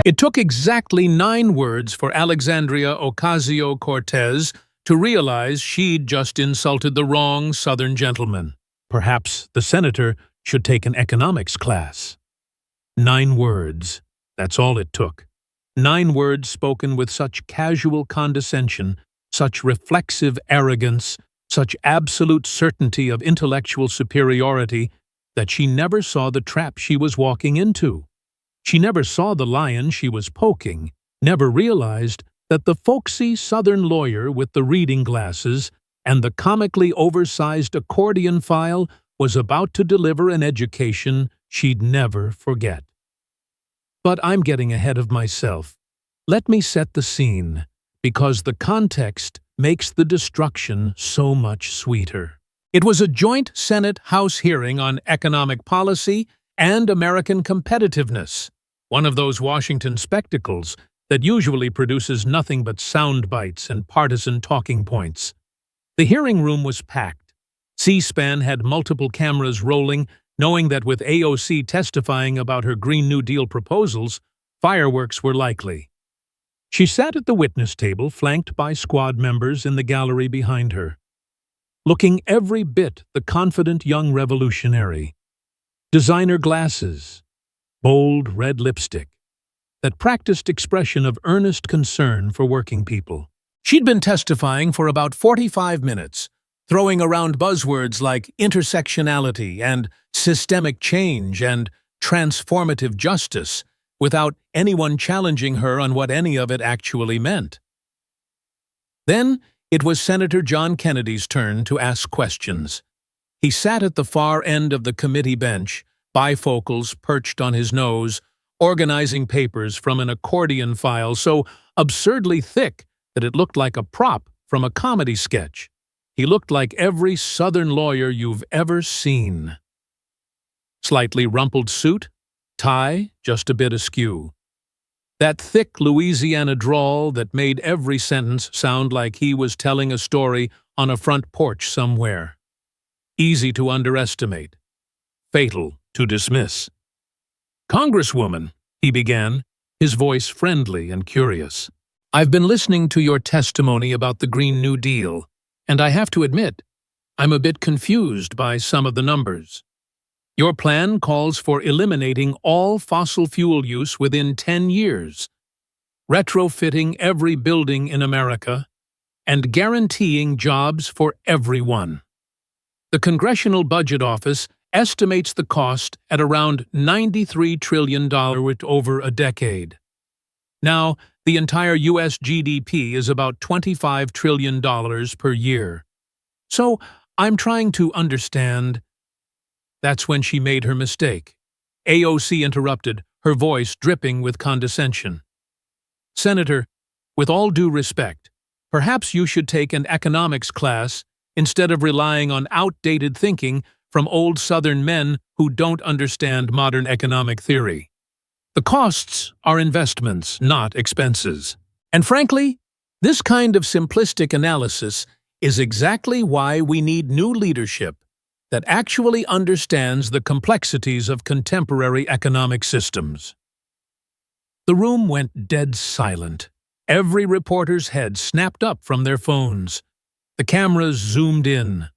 It took exactly 9 words for Alexandria Ocasio-Cortez to realize she'd just insulted the wrong Southern gentleman. Perhaps the senator should take an economics class. 9 words. That's all it took. 9 words spoken with such casual condescension, such reflexive arrogance, such absolute certainty of intellectual superiority that she never saw the trap she was walking into. She never saw the lion she was poking, never realized that the folksy Southern lawyer with the reading glasses and the comically oversized accordion file was about to deliver an education she'd never forget. But I'm getting ahead of myself. Let me set the scene, because the context makes the destruction so much sweeter. It was a joint Senate-House hearing on economic policy and American competitiveness, one of those Washington spectacles that usually produces nothing but sound bites and partisan talking points. The hearing room was packed. C-SPAN had multiple cameras rolling, knowing that with AOC testifying about her Green New Deal proposals, fireworks were likely. She sat at the witness table, flanked by squad members in the gallery behind her, looking every bit the confident young revolutionary. Designer glasses, bold red lipstick, that practiced expression of earnest concern for working people. She'd been testifying for about 45 minutes, throwing around buzzwords like intersectionality and systemic change and transformative justice, without anyone challenging her on what any of it actually meant. Then it was Senator John Kennedy's turn to ask questions. He sat at the far end of the committee bench, bifocals perched on his nose, organizing papers from an accordion file so absurdly thick that it looked like a prop from a comedy sketch. He looked like every Southern lawyer you've ever seen. Slightly rumpled suit, tie just a bit askew. That thick Louisiana drawl that made every sentence sound like he was telling a story on a front porch somewhere. Easy to underestimate. Fatal to dismiss. "Congresswoman," he began, his voice friendly and curious, "I've been listening to your testimony about the Green New Deal, and I have to admit, I'm a bit confused by some of the numbers. Your plan calls for eliminating all fossil fuel use within 10 years, retrofitting every building in America, and guaranteeing jobs for everyone. The Congressional Budget Office estimates the cost at around $93 trillion over a decade. Now, the entire U.S. GDP is about $25 trillion per year. So, I'm trying to understand." That's when she made her mistake. AOC interrupted, her voice dripping with condescension. "Senator, with all due respect, perhaps you should take an economics class instead of relying on outdated thinking from old Southern men who don't understand modern economic theory. The costs are investments, not expenses. And frankly, this kind of simplistic analysis is exactly why we need new leadership that actually understands the complexities of contemporary economic systems." The room went dead silent. Every reporter's head snapped up from their phones. The cameras zoomed in.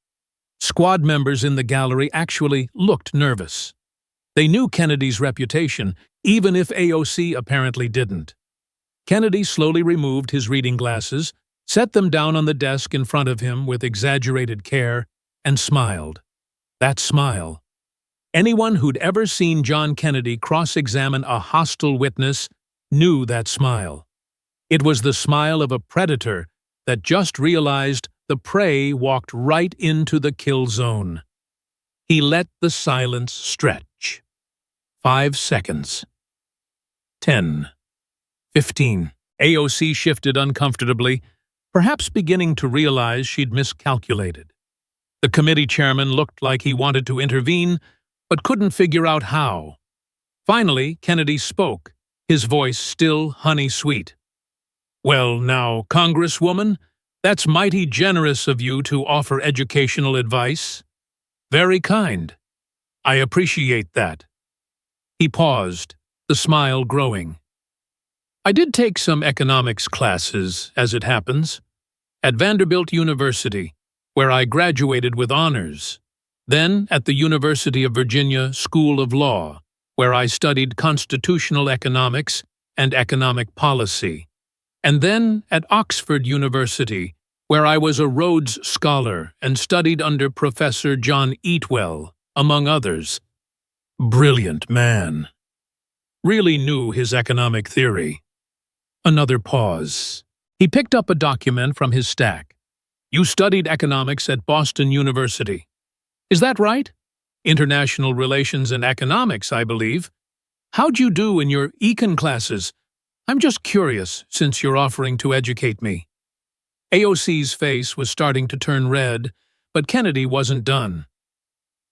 Squad members in the gallery actually looked nervous. They knew Kennedy's reputation, even if AOC apparently didn't. Kennedy slowly removed his reading glasses, set them down on the desk in front of him with exaggerated care, and smiled. That smile. Anyone who'd ever seen John Kennedy cross-examine a hostile witness knew that smile. It was the smile of a predator that just realized the prey walked right into the kill zone. He let the silence stretch. 5 seconds. 10. 15. AOC shifted uncomfortably, perhaps beginning to realize she'd miscalculated. The committee chairman looked like he wanted to intervene, but couldn't figure out how. Finally, Kennedy spoke, his voice still honey-sweet. "Well, now, Congresswoman, that's mighty generous of you to offer educational advice. Very kind. I appreciate that." He paused, the smile growing. I did take some economics classes, as it happens, at Vanderbilt University, where I graduated with honors. Then at the University of Virginia School of Law, where I studied constitutional economics and economic policy. And then at Oxford University, where I was a Rhodes Scholar and studied under Professor John Eatwell, among others. Brilliant man. Really knew his economic theory. Another pause. He picked up a document from his stack. You studied economics at Boston University. Is that right? International Relations and Economics, I believe. How'd you do in your econ classes? I'm just curious, since you're offering to educate me. AOC's face was starting to turn red, but Kennedy wasn't done.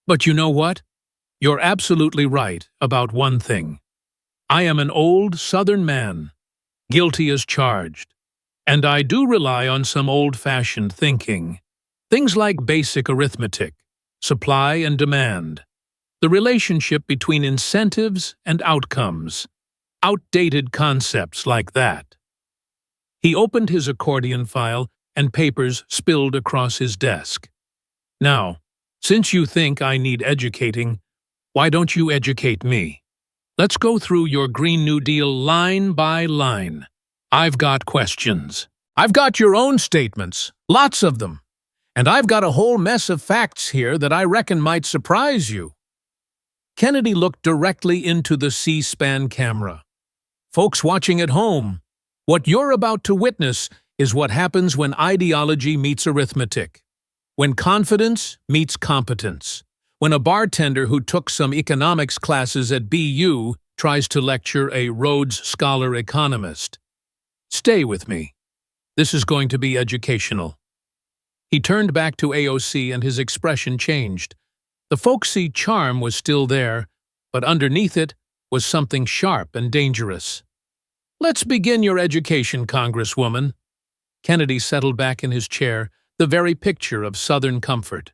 But you know what? You're absolutely right about one thing. I am an old Southern man, guilty as charged, and I do rely on some old-fashioned thinking. Things like basic arithmetic, supply and demand, the relationship between incentives and outcomes, outdated concepts like that. He opened his accordion file and papers spilled across his desk. Now, since you think I need educating, why don't you educate me? Let's go through your Green New Deal line by line. I've got questions. I've got your own statements, lots of them. And I've got a whole mess of facts here that I reckon might surprise you. Kennedy looked directly into the C-SPAN camera. Folks watching at home, what you're about to witness is what happens when ideology meets arithmetic, when confidence meets competence, when a bartender who took some economics classes at BU tries to lecture a Rhodes Scholar economist. Stay with me. This is going to be educational. He turned back to AOC and his expression changed. The folksy charm was still there, but underneath it was something sharp and dangerous. Let's begin your education, Congresswoman. Kennedy settled back in his chair, the very picture of Southern comfort.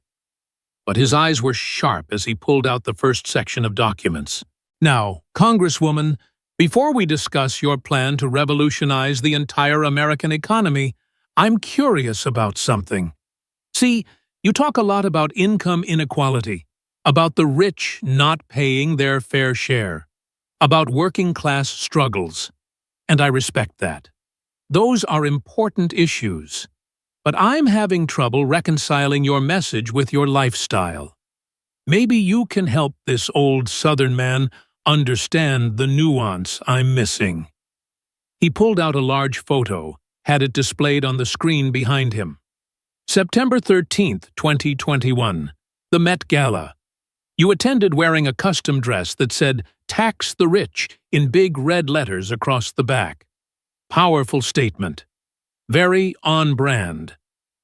But his eyes were sharp as he pulled out the first section of documents. Now, Congresswoman, before we discuss your plan to revolutionize the entire American economy, I'm curious about something. See, you talk a lot about income inequality, about the rich not paying their fair share, about working-class struggles, and I respect that. Those are important issues, but I'm having trouble reconciling your message with your lifestyle. Maybe you can help this old Southern man understand the nuance I'm missing. He pulled out a large photo, had it displayed on the screen behind him. September 13th, 2021, the Met Gala. You attended wearing a custom dress that said, "Tax the Rich," in big red letters across the back. Powerful statement. Very on-brand.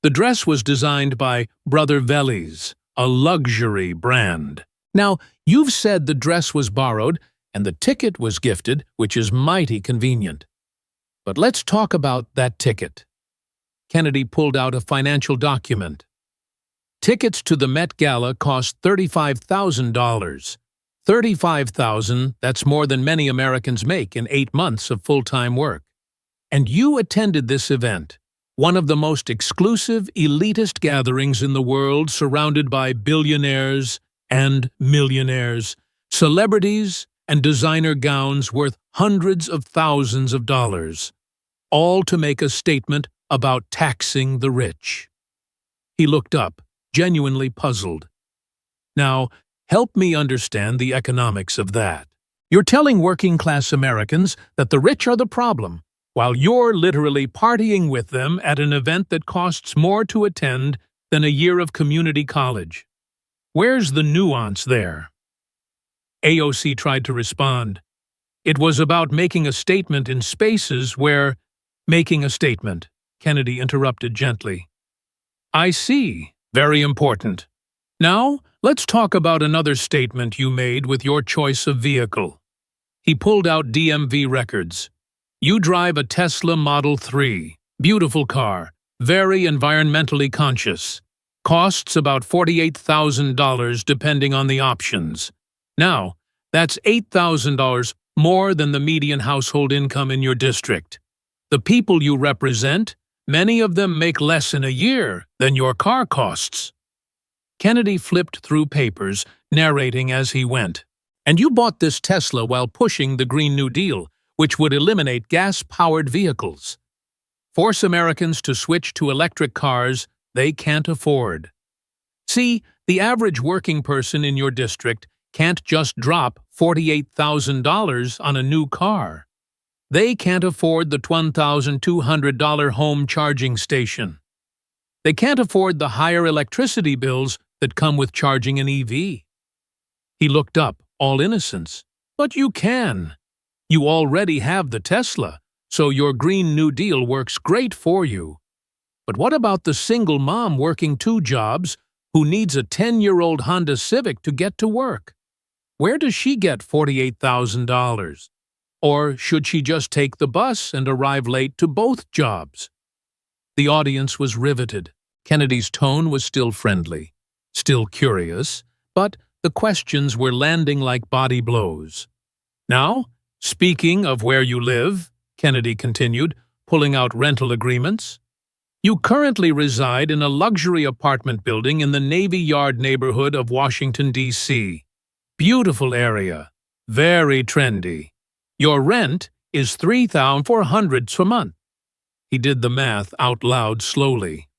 The dress was designed by Brother Vellies, a luxury brand. Now, you've said the dress was borrowed and the ticket was gifted, which is mighty convenient. But let's talk about that ticket. Kennedy pulled out a financial document. Tickets to the Met Gala cost $35,000. $35,000, that's more than many Americans make in 8 months of full-time work. And you attended this event, one of the most exclusive, elitist gatherings in the world, surrounded by billionaires and millionaires, celebrities and designer gowns worth hundreds of thousands of dollars, all to make a statement about taxing the rich. He looked up, genuinely puzzled. Now, help me understand the economics of that. You're telling working-class Americans that the rich are the problem, while you're literally partying with them at an event that costs more to attend than a year of community college. Where's the nuance there? AOC tried to respond. It was about making a statement in spaces where... Making a statement, Kennedy interrupted gently. I see. Very important. Now, let's talk about another statement you made with your choice of vehicle. He pulled out DMV records. You drive a Tesla Model 3. Beautiful car. Very environmentally conscious. Costs about $48,000 depending on the options. Now, that's $8,000 more than the median household income in your district. The people you represent, many of them make less in a year than your car costs. Kennedy flipped through papers, narrating as he went. And you bought this Tesla while pushing the Green New Deal, which would eliminate gas-powered vehicles. Force Americans to switch to electric cars they can't afford. See, the average working person in your district can't just drop $48,000 on a new car. They can't afford the $1,200 home charging station. They can't afford the higher electricity bills that come with charging an EV. He looked up, all innocence. But you can. You already have the Tesla, so your Green New Deal works great for you. But what about the single mom working 2 jobs who needs a 10-year-old Honda Civic to get to work? Where does she get $48,000? Or should she just take the bus and arrive late to both jobs? The audience was riveted. Kennedy's tone was still friendly, still curious, but the questions were landing like body blows. Now, speaking of where you live, Kennedy continued, pulling out rental agreements, you currently reside in a luxury apartment building in the Navy Yard neighborhood of Washington, D.C. Beautiful area, very trendy. Your rent is $3,400 a month. He did the math out loud slowly.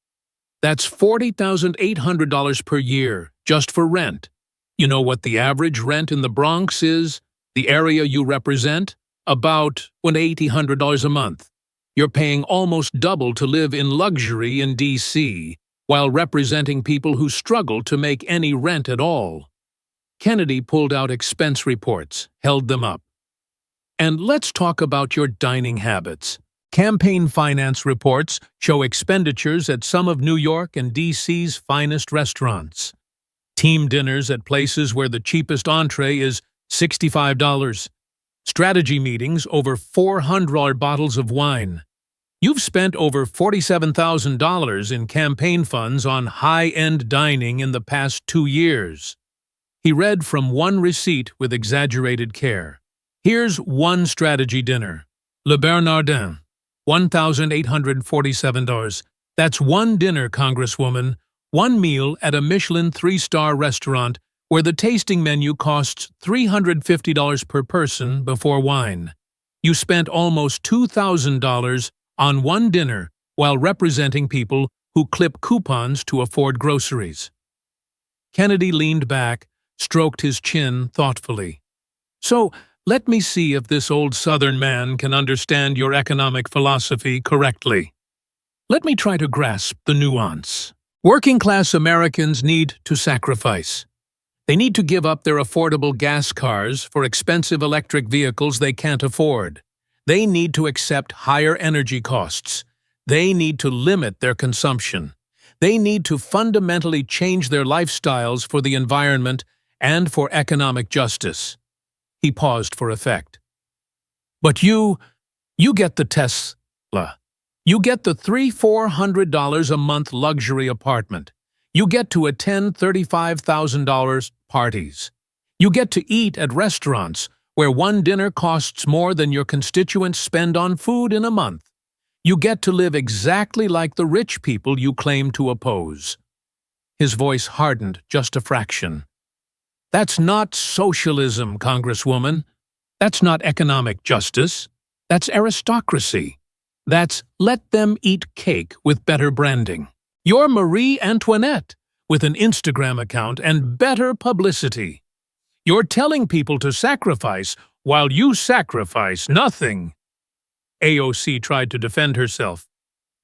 That's $40,800 per year, just for rent. You know what the average rent in the Bronx is? The area you represent? About $800 a month. You're paying almost double to live in luxury in D.C., while representing people who struggle to make any rent at all. Kennedy pulled out expense reports, held them up. And let's talk about your dining habits. Campaign finance reports show expenditures at some of New York and D.C.'s finest restaurants. Team dinners at places where the cheapest entree is $65. Strategy meetings over $400 bottles of wine. You've spent over $47,000 in campaign funds on high-end dining in the past 2 years. He read from one receipt with exaggerated care. Here's one strategy dinner. Le Bernardin, $1,847. That's one dinner, Congresswoman. One meal at a Michelin 3-star restaurant where the tasting menu costs $350 per person before wine. You spent almost $2,000 on one dinner while representing people who clip coupons to afford groceries. Kennedy leaned back, stroked his chin thoughtfully. So, let me see if this old Southern man can understand your economic philosophy correctly. Let me try to grasp the nuance. Working-class Americans need to sacrifice. They need to give up their affordable gas cars for expensive electric vehicles they can't afford. They need to accept higher energy costs. They need to limit their consumption. They need to fundamentally change their lifestyles for the environment and for economic justice. He paused for effect. But you get the Tesla. You get the $300-400 a month luxury apartment. You get to attend $35,000 parties. You get to eat at restaurants where one dinner costs more than your constituents spend on food in a month. You get to live exactly like the rich people you claim to oppose. His voice hardened just a fraction. That's not socialism, Congresswoman. That's not economic justice. That's aristocracy. That's let them eat cake with better branding. You're Marie Antoinette with an Instagram account and better publicity. You're telling people to sacrifice while you sacrifice nothing. AOC tried to defend herself.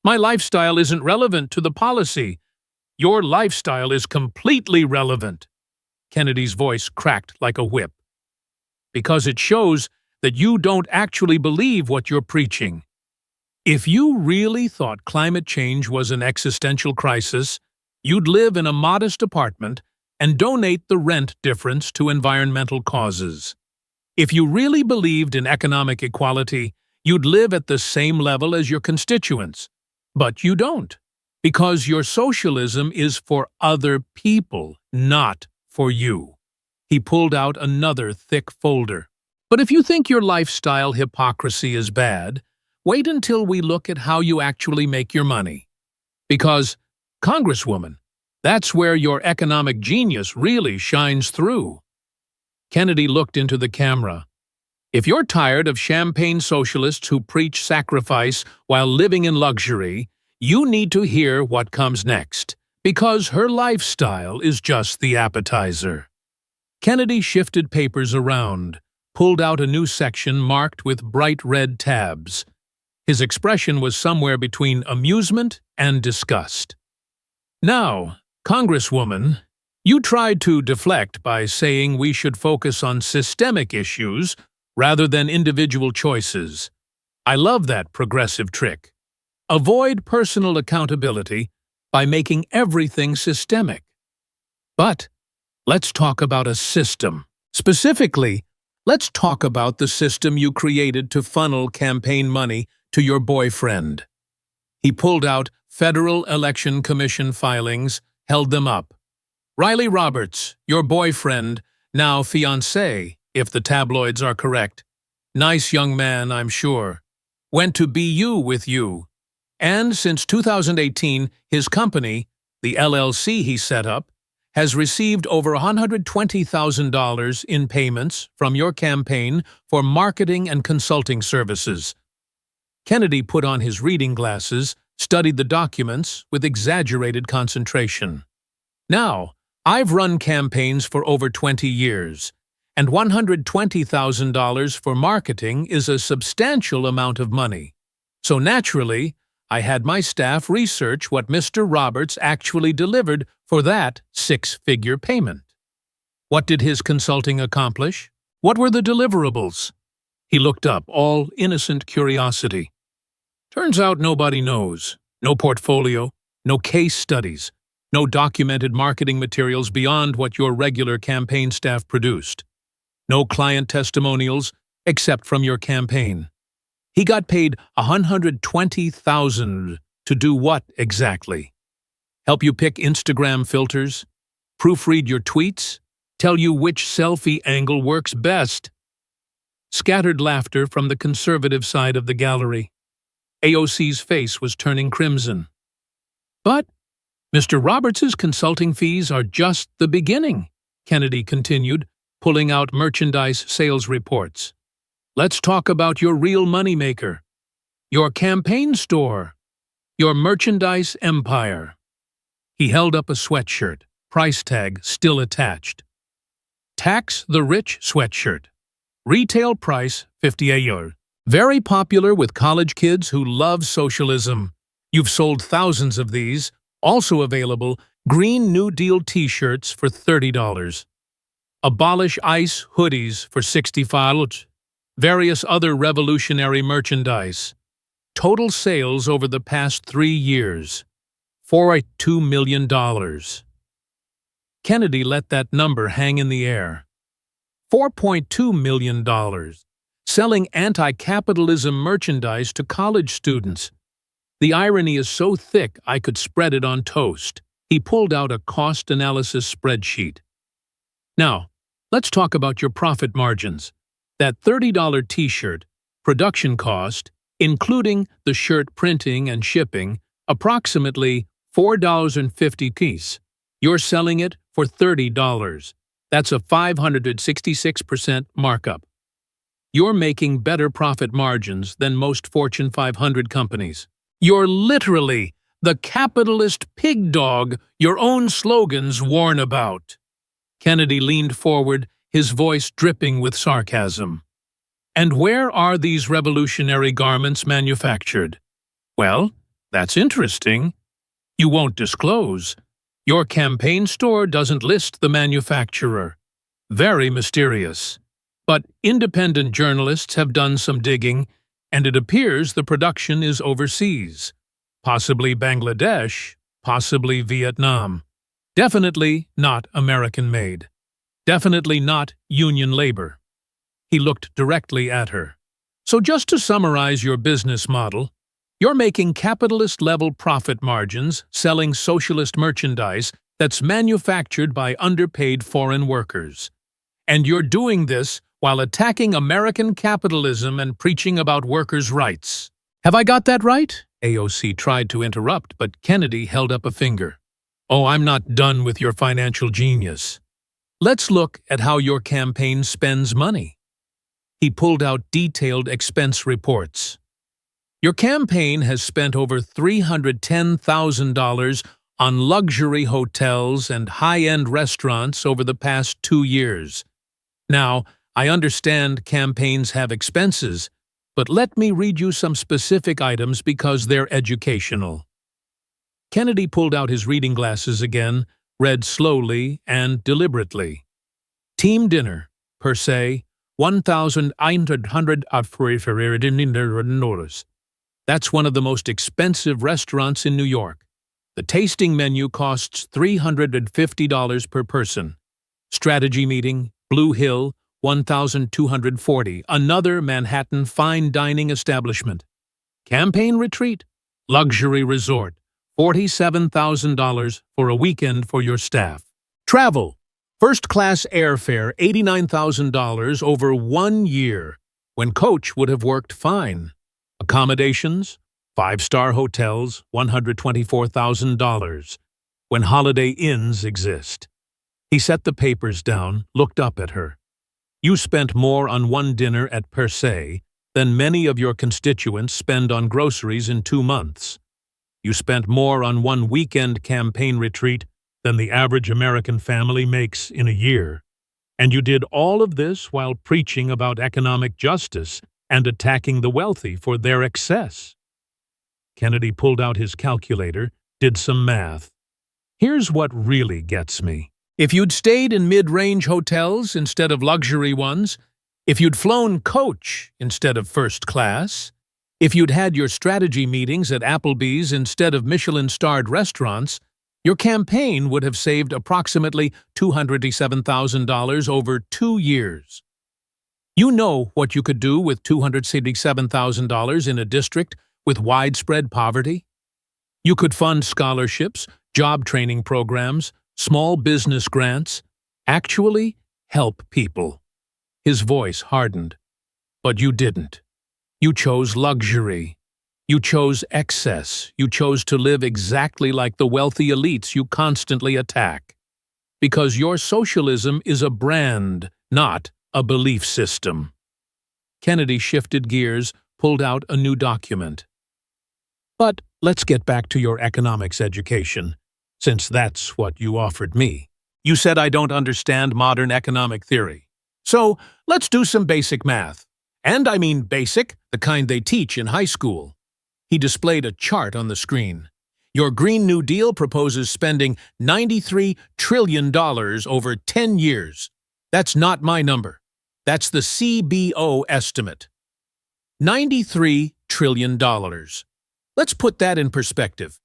My lifestyle isn't relevant to the policy. Your lifestyle is completely relevant. Kennedy's voice cracked like a whip. Because it shows that you don't actually believe what you're preaching. If you really thought climate change was an existential crisis, you'd live in a modest apartment and donate the rent difference to environmental causes. If you really believed in economic equality, you'd live at the same level as your constituents. But you don't, because your socialism is for other people, not for you. He pulled out another thick folder. But if you think your lifestyle hypocrisy is bad, wait until we look at how you actually make your money. Because, Congresswoman, that's where your economic genius really shines through. Kennedy looked into the camera. If you're tired of champagne socialists who preach sacrifice while living in luxury, you need to hear what comes next, because her lifestyle is just the appetizer. Kennedy shifted papers around, pulled out a new section marked with bright red tabs. His expression was somewhere between amusement and disgust. Now, Congresswoman, you tried to deflect by saying we should focus on systemic issues rather than individual choices. I love that progressive trick. Avoid personal accountability by making everything systemic. But let's talk about a system. Specifically, let's talk about the system you created to funnel campaign money to your boyfriend. He pulled out Federal Election Commission filings, held them up. Riley Roberts, your boyfriend, now fiancé, if the tabloids are correct. Nice young man, I'm sure. Went to BU with you. And since 2018, his company, the LLC he set up, has received over $120,000 in payments from your campaign for marketing and consulting services. Kennedy put on his reading glasses, studied the documents with exaggerated concentration. Now, I've run campaigns for over 20 years, and $120,000 for marketing is a substantial amount of money. So naturally, I had my staff research what Mr. Roberts actually delivered for that six-figure payment. What did his consulting accomplish? What were the deliverables? He looked up, all innocent curiosity. Turns out nobody knows. No portfolio, no case studies, no documented marketing materials beyond what your regular campaign staff produced. No client testimonials except from your campaign. He got paid $120,000 to do what exactly? Help you pick Instagram filters? Proofread your tweets? Tell you which selfie angle works best? Scattered laughter from the conservative side of the gallery. AOC's face was turning crimson. But Mr. Roberts's consulting fees are just the beginning, Kennedy continued, pulling out merchandise sales reports. Let's talk about your real moneymaker, your campaign store, your merchandise empire. He held up a sweatshirt, price tag still attached. Tax the Rich sweatshirt. Retail price €50. Very popular with college kids who love socialism. You've sold thousands of these. Also available, Green New Deal t-shirts for $30. Abolish ICE hoodies for $65. Various other revolutionary merchandise. Total sales over the past 3 years. $42 million. Kennedy let that number hang in the air. $4.2 million. Selling anti-capitalism merchandise to college students. The irony is so thick I could spread it on toast. He pulled out a cost analysis spreadsheet. Now, let's talk about your profit margins. That $30 t-shirt, production cost, including the shirt printing and shipping, approximately $4.50. You're selling it for $30. That's a 566% markup. You're making better profit margins than most Fortune 500 companies. You're literally the capitalist pig dog your own slogans warn about. Kennedy leaned forward, his voice dripping with sarcasm. And where are these revolutionary garments manufactured? Well, that's interesting. You won't disclose. Your campaign store doesn't list the manufacturer. Very mysterious. But independent journalists have done some digging, and it appears the production is overseas. Possibly Bangladesh, possibly Vietnam. Definitely not American-made. Definitely not union labor. He looked directly at her. So just to summarize your business model, you're making capitalist-level profit margins selling socialist merchandise that's manufactured by underpaid foreign workers. And you're doing this while attacking American capitalism and preaching about workers' rights. Have I got that right? AOC tried to interrupt, but Kennedy held up a finger. Oh, I'm not done with your financial genius. Let's look at how your campaign spends money. He pulled out detailed expense reports. Your campaign has spent over $310,000 on luxury hotels and high-end restaurants over the past 2 years. Now, I understand campaigns have expenses, but let me read you some specific items because they're educational. Kennedy pulled out his reading glasses again, read slowly and deliberately. Team dinner, per se, $1,900. That's one of the most expensive restaurants in New York. The tasting menu costs $350 per person. Strategy meeting, Blue Hill, $1,240, another Manhattan fine dining establishment. Campaign retreat, luxury resort, $47,000 for a weekend for your staff. Travel, first-class airfare, $89,000 over 1 year, when Coach would have worked fine. Accommodations, 5-star hotels, $124,000, when Holiday Inns exist. He set the papers down, looked up at her. You spent more on one dinner at Per Se than many of your constituents spend on groceries in 2 months. You spent more on one weekend campaign retreat than the average American family makes in a year. And you did all of this while preaching about economic justice and attacking the wealthy for their excess. Kennedy pulled out his calculator, did some math. Here's what really gets me. If you'd stayed in mid-range hotels instead of luxury ones, if you'd flown Coach instead of first class, if you'd had your strategy meetings at Applebee's instead of Michelin-starred restaurants, your campaign would have saved approximately $287,000 over 2 years. You know what you could do with $287,000 in a district with widespread poverty? You could fund scholarships, job training programs, small business grants, actually help people. His voice hardened. But you didn't. You chose luxury. You chose excess. You chose to live exactly like the wealthy elites you constantly attack. Because your socialism is a brand, not a belief system. Kennedy shifted gears, pulled out a new document. But let's get back to your economics education, since that's what you offered me. You said I don't understand modern economic theory. So let's do some basic math. And I mean basic, the kind they teach in high school. He displayed a chart on the screen. Your Green New Deal proposes spending $93 trillion over 10 years. That's not my number. That's the CBO estimate. $93 trillion. Let's put that in perspective.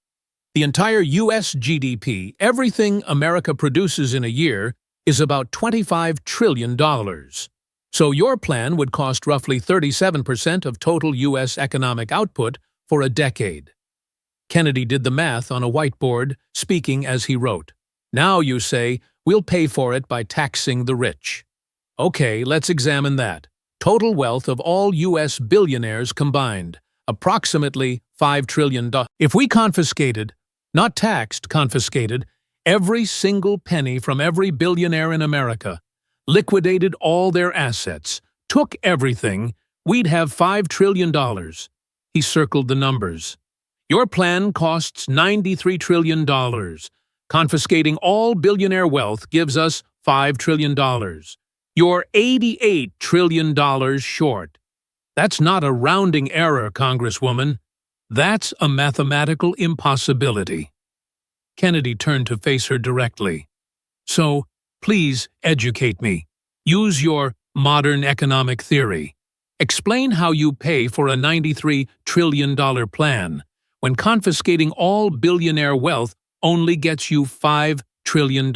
The entire U.S. GDP, everything America produces in a year, is about $25 trillion. So your plan would cost roughly 37% of total U.S. economic output for a decade. Kennedy did the math on a whiteboard, speaking as he wrote. Now you say, we'll pay for it by taxing the rich. Okay, let's examine that. Total wealth of all U.S. billionaires combined, approximately $5 trillion. If we confiscated, not taxed, confiscated, every single penny from every billionaire in America, liquidated all their assets, took everything, we'd have $5 trillion. He circled the numbers. Your plan costs $93 trillion. Confiscating all billionaire wealth gives us $5 trillion. You're $88 trillion short. That's not a rounding error, Congresswoman. That's a mathematical impossibility. Kennedy turned to face her directly. So, please educate me. Use your modern economic theory. Explain how you pay for a $93 trillion plan when confiscating all billionaire wealth only gets you $5 trillion.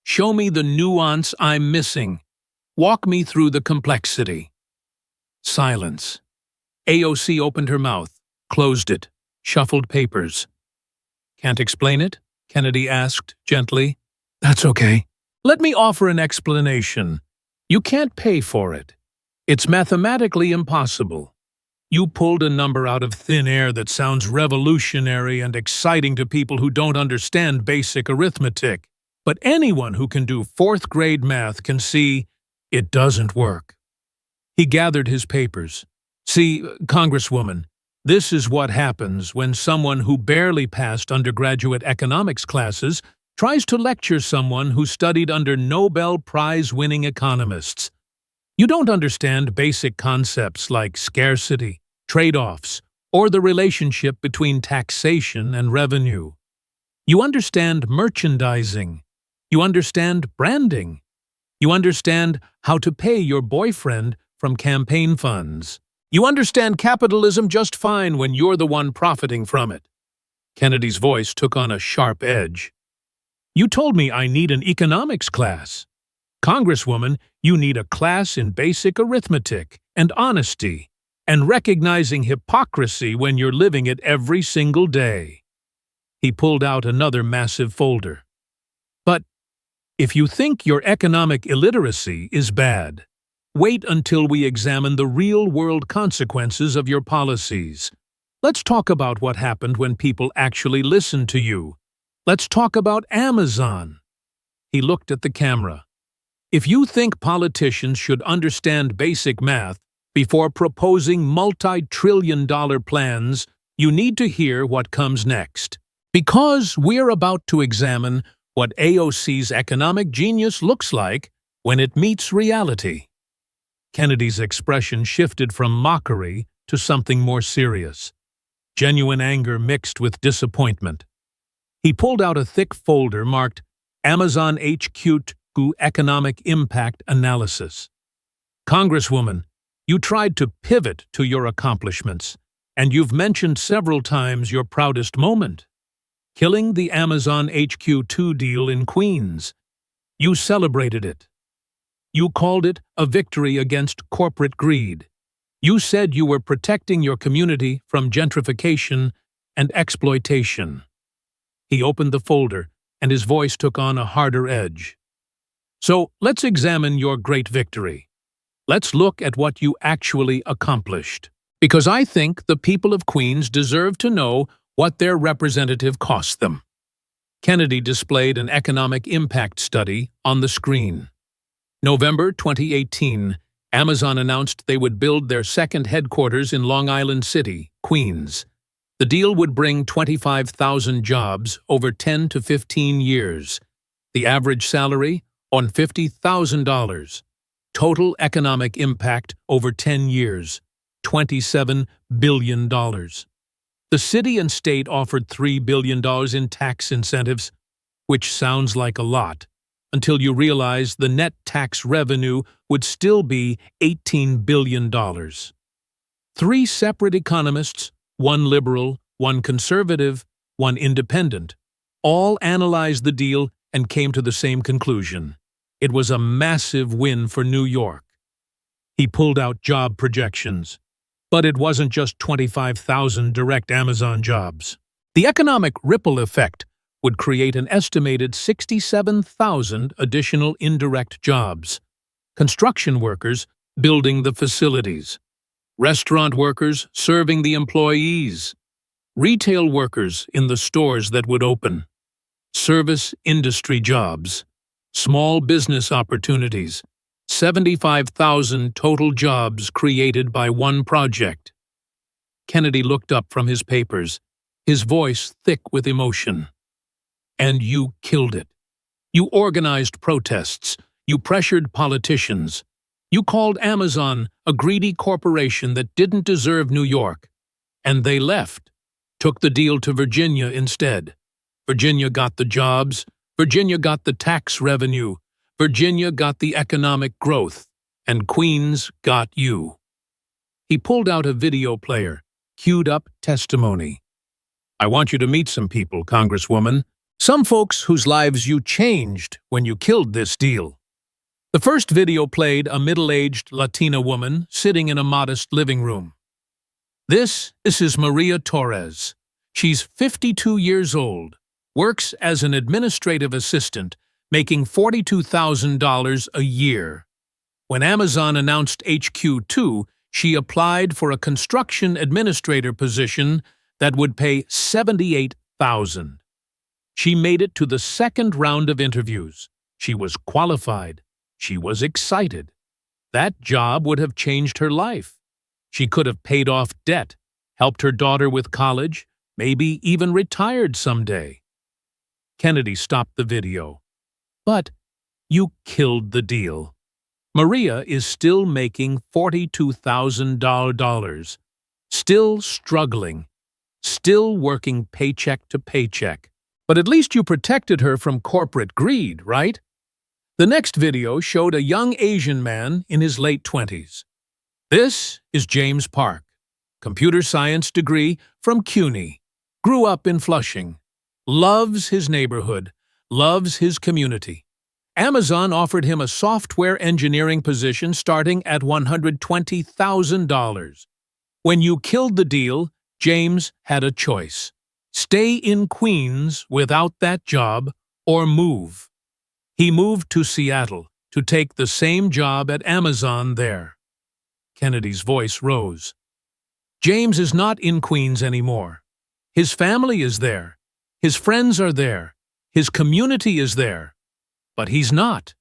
Show me the nuance I'm missing. Walk me through the complexity. Silence. AOC opened her mouth, closed it, shuffled papers. Can't explain it? Kennedy asked gently. That's okay. Let me offer an explanation. You can't pay for it. It's mathematically impossible. You pulled a number out of thin air that sounds revolutionary and exciting to people who don't understand basic arithmetic. But anyone who can do fourth-grade math can see it doesn't work. He gathered his papers. See, Congresswoman, this is what happens when someone who barely passed undergraduate economics classes tries to lecture someone who studied under Nobel Prize-winning economists. You don't understand basic concepts like scarcity, trade-offs, or the relationship between taxation and revenue. You understand merchandising. You understand branding. You understand how to pay your boyfriend from campaign funds. You understand capitalism just fine when you're the one profiting from it. Kennedy's voice took on a sharp edge. You told me I need an economics class. Congresswoman, you need a class in basic arithmetic and honesty and recognizing hypocrisy when you're living it every single day. He pulled out another massive folder. But if you think your economic illiteracy is bad, wait until we examine the real-world consequences of your policies. Let's talk about what happened when people actually listened to you. Let's talk about Amazon. He looked at the camera. If you think politicians should understand basic math before proposing multi-trillion-dollar plans, you need to hear what comes next. Because we're about to examine what AOC's economic genius looks like when it meets reality. Kennedy's expression shifted from mockery to something more serious. Genuine anger mixed with disappointment. He pulled out a thick folder marked Amazon HQ Economic Impact Analysis. Congresswoman, you tried to pivot to your accomplishments, and you've mentioned several times your proudest moment. Killing the Amazon HQ2 deal in Queens. You celebrated it. You called it a victory against corporate greed. You said you were protecting your community from gentrification and exploitation. He opened the folder, and his voice took on a harder edge. So let's examine your great victory. Let's look at what you actually accomplished. Because I think the people of Queens deserve to know what their representative cost them. Kennedy displayed an economic impact study on the screen. November 2018, Amazon announced they would build their second headquarters in Long Island City, Queens. The deal would bring 25,000 jobs over 10 to 15 years. The average salary on $50,000. Total economic impact over 10 years, $27 billion. The city and state offered $3 billion in tax incentives, which sounds like a lot, until you realize the net tax revenue would still be $18 billion. Three separate economists, one liberal, one conservative, one independent, all analyzed the deal and came to the same conclusion. It was a massive win for New York. He pulled out job projections. But it wasn't just 25,000 direct Amazon jobs. The economic ripple effect would create an estimated 67,000 additional indirect jobs. Construction workers building the facilities. Restaurant workers serving the employees. Retail workers in the stores that would open. Service industry jobs. Small business opportunities. 75,000 total jobs created by one project. Kennedy looked up from his papers, his voice thick with emotion. And you killed it. You organized protests. You pressured politicians. You called Amazon a greedy corporation that didn't deserve New York. And they left, took the deal to Virginia instead. Virginia got the jobs. Virginia got the tax revenue. Virginia got the economic growth, and Queens got you. He pulled out a video player, queued up testimony. I want you to meet some people, Congresswoman. Some folks whose lives you changed when you killed this deal. The first video played a middle-aged Latina woman sitting in a modest living room. This is Maria Torres. She's 52 years old, works as an administrative assistant, making $42,000 a year. When Amazon announced HQ2, she applied for a construction administrator position that would pay $78,000. She made it to the second round of interviews. She was qualified. She was excited. That job would have changed her life. She could have paid off debt, helped her daughter with college, maybe even retired someday. Kennedy stopped the video. But you killed the deal. Maria is still making $42,000, still struggling, still working paycheck to paycheck. But at least you protected her from corporate greed, right? The next video showed a young Asian man in his late 20s. This is James Park, computer science degree from CUNY, grew up in Flushing, loves his neighborhood, loves his community. Amazon offered him a software engineering position starting at $120,000. When you killed the deal, James had a choice: stay in Queens without that job or move. He moved to Seattle to take the same job at Amazon there. Kennedy's voice rose. James is not in Queens anymore. His family is there. His friends are there. His community is there. But he's not,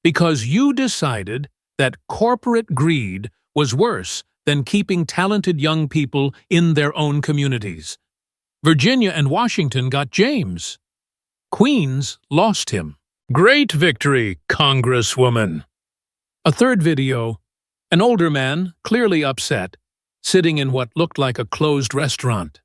because you decided that corporate greed was worse than keeping talented young people in their own communities. Virginia and Washington got James. Queens lost him. Great victory, Congresswoman. A third video, an older man, clearly upset, sitting in what looked like a closed restaurant.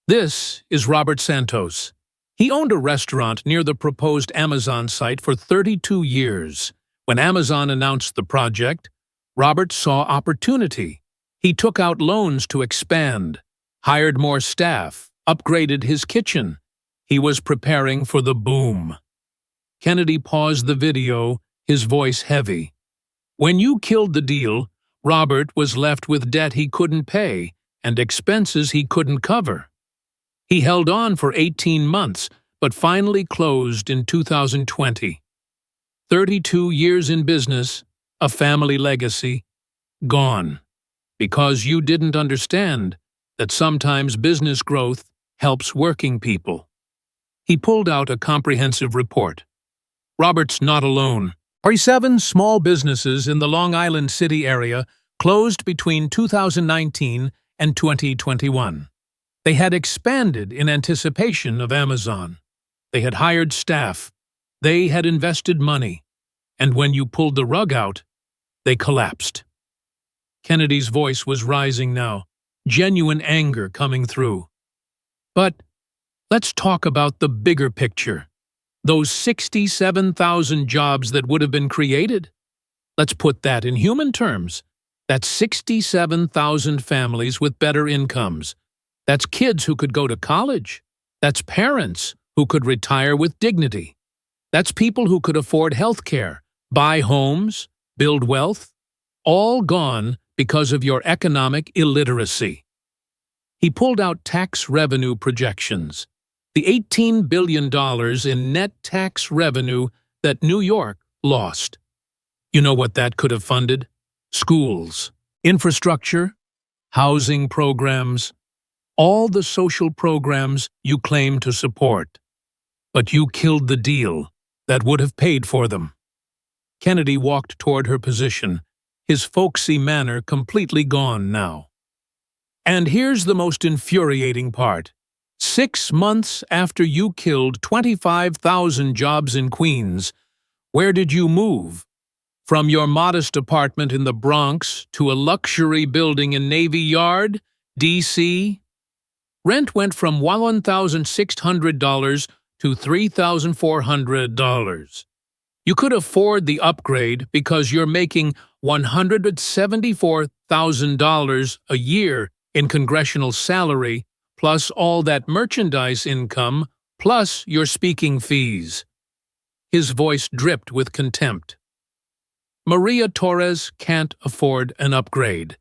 This is Robert Santos. He owned a restaurant near the proposed Amazon site for 32 years. When Amazon announced the project, Robert saw opportunity. He took out loans to expand, hired more staff, upgraded his kitchen. He was preparing for the boom. Kennedy paused the video, his voice heavy. When you killed the deal, Robert was left with debt he couldn't pay and expenses he couldn't cover. He held on for 18 months, but finally closed in 2020. 32 years in business, a family legacy, gone. Because you didn't understand that sometimes business growth helps working people. He pulled out a comprehensive report. Robert's not alone. 47 small businesses in the Long Island City area closed between 2019 and 2021. They had expanded in anticipation of Amazon. They had hired staff. They had invested money. And when you pulled the rug out, they collapsed. Kennedy's voice was rising now, genuine anger coming through. But let's talk about the bigger picture. Those 67,000 jobs that would have been created. Let's put that in human terms. That's 67,000 families with better incomes. That's kids who could go to college. That's parents who could retire with dignity. That's people who could afford health care, buy homes, build wealth. All gone because of your economic illiteracy. He pulled out tax revenue projections. The $18 billion in net tax revenue that New York lost. You know what that could have funded? Schools, infrastructure, housing programs, all the social programs you claim to support. But you killed the deal that would have paid for them. Kennedy walked toward her position, his folksy manner completely gone now. And here's the most infuriating part. 6 months after you killed 25,000 jobs in Queens, where did you move? From your modest apartment in the Bronx to a luxury building in Navy Yard, D.C.? Rent went from $1,600 to $3,400. You could afford the upgrade because you're making $174,000 a year in congressional salary, plus all that merchandise income, plus your speaking fees. His voice dripped with contempt. Maria Torres can't afford an upgrade.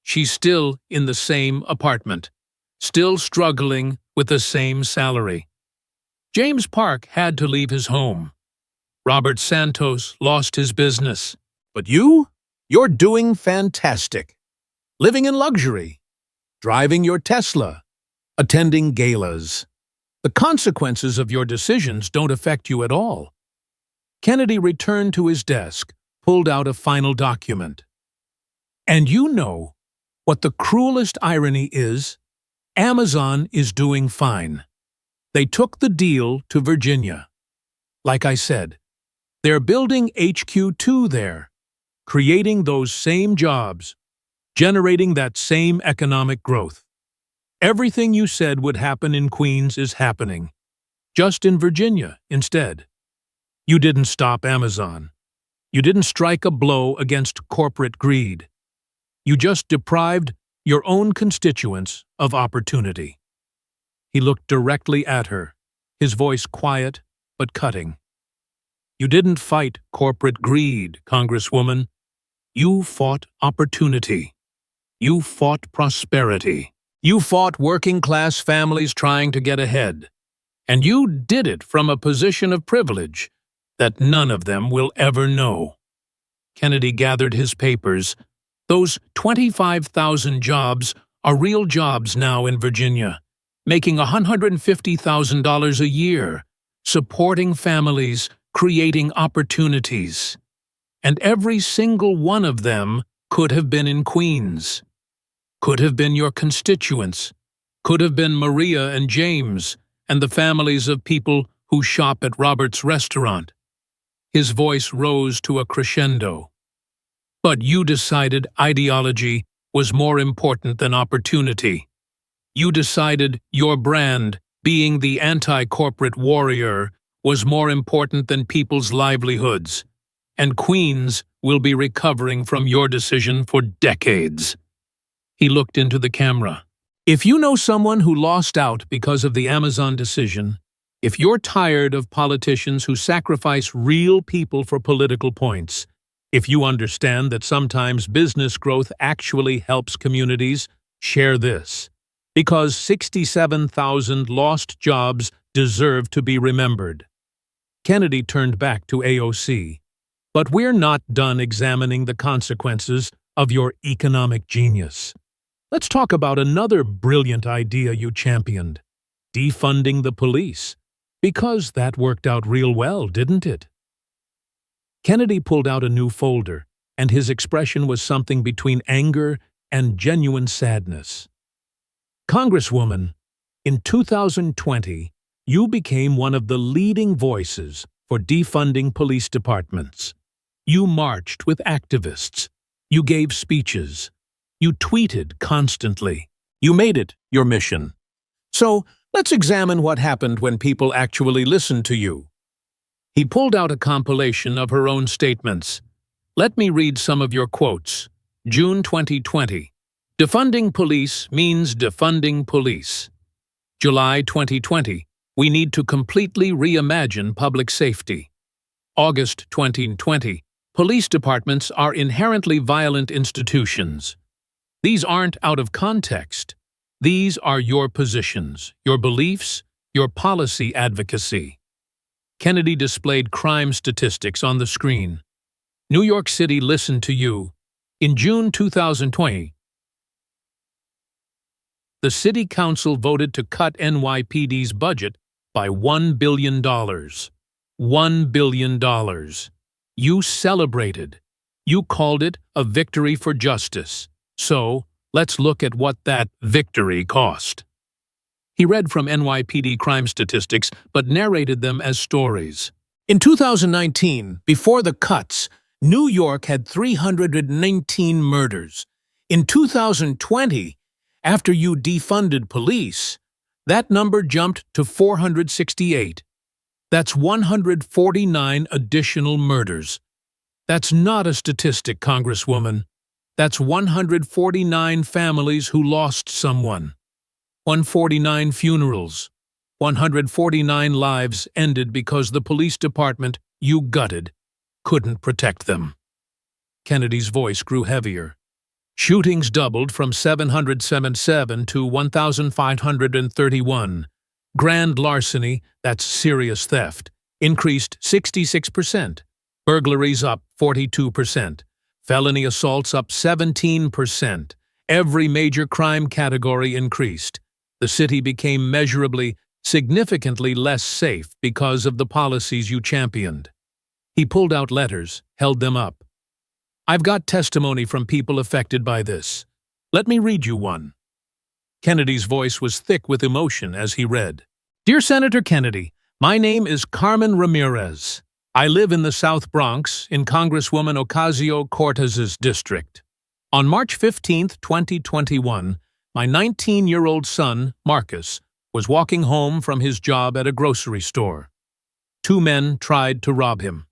She's still in the same apartment, still struggling with the same salary. James Park had to leave his home. Robert Santos lost his business. But you're doing fantastic. Living in luxury, driving your Tesla, attending galas. The consequences of your decisions don't affect you at all. Kennedy returned to his desk, pulled out a final document. And you know what the cruelest irony is? Amazon is doing fine. They took the deal to Virginia. Like I said, they're building HQ2 there, creating those same jobs, generating that same economic growth. Everything you said would happen in Queens is happening, just in Virginia instead. You didn't stop Amazon. You didn't strike a blow against corporate greed. You just deprived your own constituents of opportunity. He looked directly at her, his voice quiet but cutting. You didn't fight corporate greed, Congresswoman. You fought opportunity. You fought prosperity. You fought working-class families trying to get ahead. And you did it from a position of privilege that none of them will ever know. Kennedy gathered his papers. Those 25,000 jobs are real jobs now in Virginia, making $150,000 a year, supporting families, creating opportunities. And every single one of them could have been in Queens, could have been your constituents, could have been Maria and James and the families of people who shop at Robert's restaurant. His voice rose to a crescendo. But you decided ideology was more important than opportunity. You decided your brand, being the anti-corporate warrior, was more important than people's livelihoods. And Queens will be recovering from your decision for decades. He looked into the camera. If you know someone who lost out because of the Amazon decision, if you're tired of politicians who sacrifice real people for political points, if you understand that sometimes business growth actually helps communities, share this. Because 67,000 lost jobs deserve to be remembered. Kennedy turned back to AOC. But we're not done examining the consequences of your economic genius. Let's talk about another brilliant idea you championed. Defunding the police. Because that worked out real well, didn't it? Kennedy pulled out a new folder, and his expression was something between anger and genuine sadness. Congresswoman, in 2020, you became one of the leading voices for defunding police departments. You marched with activists. You gave speeches. You tweeted constantly. You made it your mission. So, let's examine what happened when people actually listened to you. He pulled out a compilation of her own statements. Let me read some of your quotes. June 2020. Defunding police means defunding police. July 2020. We need to completely reimagine public safety. August 2020. Police departments are inherently violent institutions. These aren't out of context. These are your positions, your beliefs, your policy advocacy. Kennedy displayed crime statistics on the screen. New York City listened to you. In June 2020, the City Council voted to cut NYPD's budget by $1 billion. $1 billion. You celebrated. You called it a victory for justice. So, let's look at what that victory cost. He read from NYPD crime statistics, but narrated them as stories. In 2019, before the cuts, New York had 319 murders. In 2020, after you defunded police, that number jumped to 468. That's 149 additional murders. That's not a statistic, Congresswoman. That's 149 families who lost someone. 149 funerals. 149 lives ended because the police department you gutted couldn't protect them. Kennedy's voice grew heavier. Shootings doubled from 777 to 1,531. Grand larceny, that's serious theft, increased 66%. Burglaries up 42%. Felony assaults up 17%. Every major crime category increased. The city became measurably, significantly less safe because of the policies you championed. He pulled out letters, held them up. I've got testimony from people affected by this. Let me read you one. Kennedy's voice was thick with emotion as he read. Dear Senator Kennedy, my name is Carmen Ramirez. I live in the South Bronx, in Congresswoman Ocasio-Cortez's district. On March 15, 2021, my 19-year-old son, Marcus, was walking home from his job at a grocery store. Two men tried to rob him.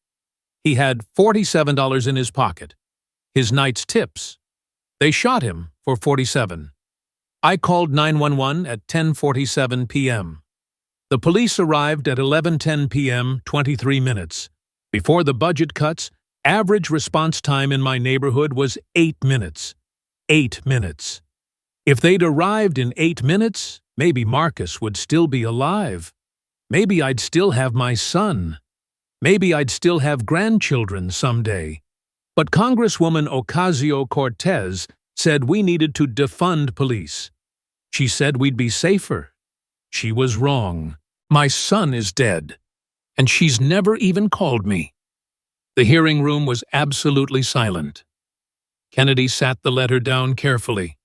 He had $47 in his pocket, his night's tips. They shot him for $47. I called 911 at 10:47 p.m. The police arrived at 11:10 p.m., 23 minutes. Before the budget cuts, average response time in my neighborhood was 8 minutes. 8 minutes. If they'd arrived in 8 minutes, maybe Marcus would still be alive. Maybe I'd still have my son. Maybe I'd still have grandchildren someday. But Congresswoman Ocasio-Cortez said we needed to defund police. She said we'd be safer. She was wrong. My son is dead, and she's never even called me. The hearing room was absolutely silent. Kennedy sat the letter down carefully.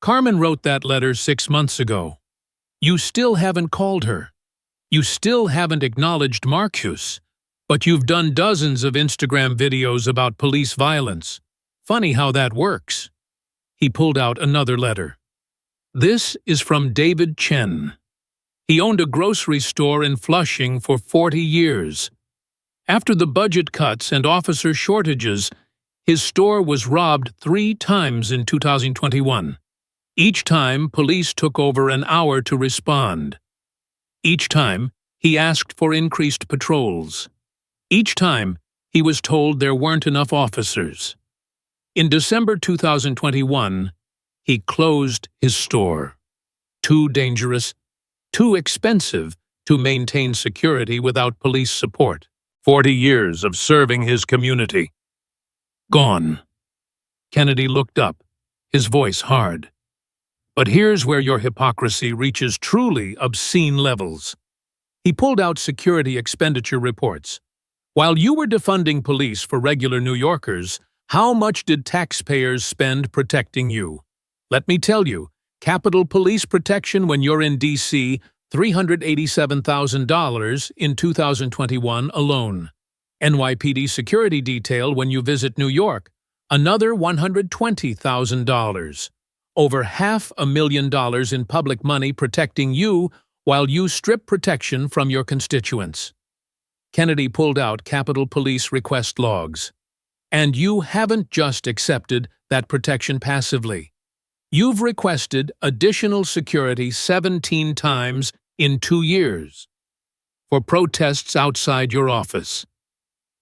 Carmen wrote that letter 6 months ago. You still haven't called her. You still haven't acknowledged Marcus. But you've done dozens of Instagram videos about police violence. Funny how that works. He pulled out another letter. This is from David Chen. He owned a grocery store in Flushing for 40 years. After the budget cuts and officer shortages, his store was robbed 3 times in 2021. Each time, police took over an hour to respond. Each time, he asked for increased patrols. Each time, he was told there weren't enough officers. In December 2021, he closed his store. Too dangerous, too expensive to maintain security without police support. 40 years of serving his community. Gone. Kennedy looked up, his voice hard. But here's where your hypocrisy reaches truly obscene levels. He pulled out security expenditure reports. While you were defunding police for regular New Yorkers, how much did taxpayers spend protecting you? Let me tell you, Capitol Police protection when you're in D.C., $387,000 in 2021 alone. NYPD security detail when you visit New York, another $120,000. Over $500,000 in public money protecting you while you strip protection from your constituents. Kennedy pulled out Capitol Police request logs. And you haven't just accepted that protection passively. You've requested additional security 17 times in 2 years. For protests outside your office.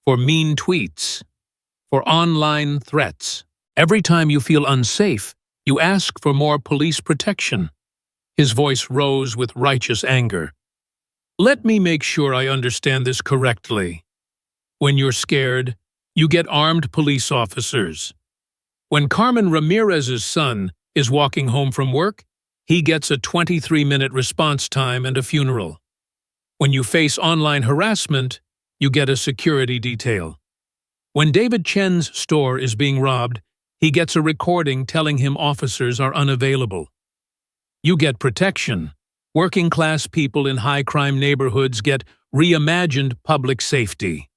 For mean tweets. For online threats. Every time you feel unsafe, you ask for more police protection. His voice rose with righteous anger. Let me make sure I understand this correctly. When you're scared, you get armed police officers. When Carmen Ramirez's son is walking home from work, he gets a 23-minute response time and a funeral. When you face online harassment, you get a security detail. When David Chen's store is being robbed, he gets a recording telling him officers are unavailable. You get protection. Working-class people in high-crime neighborhoods get reimagined public safety.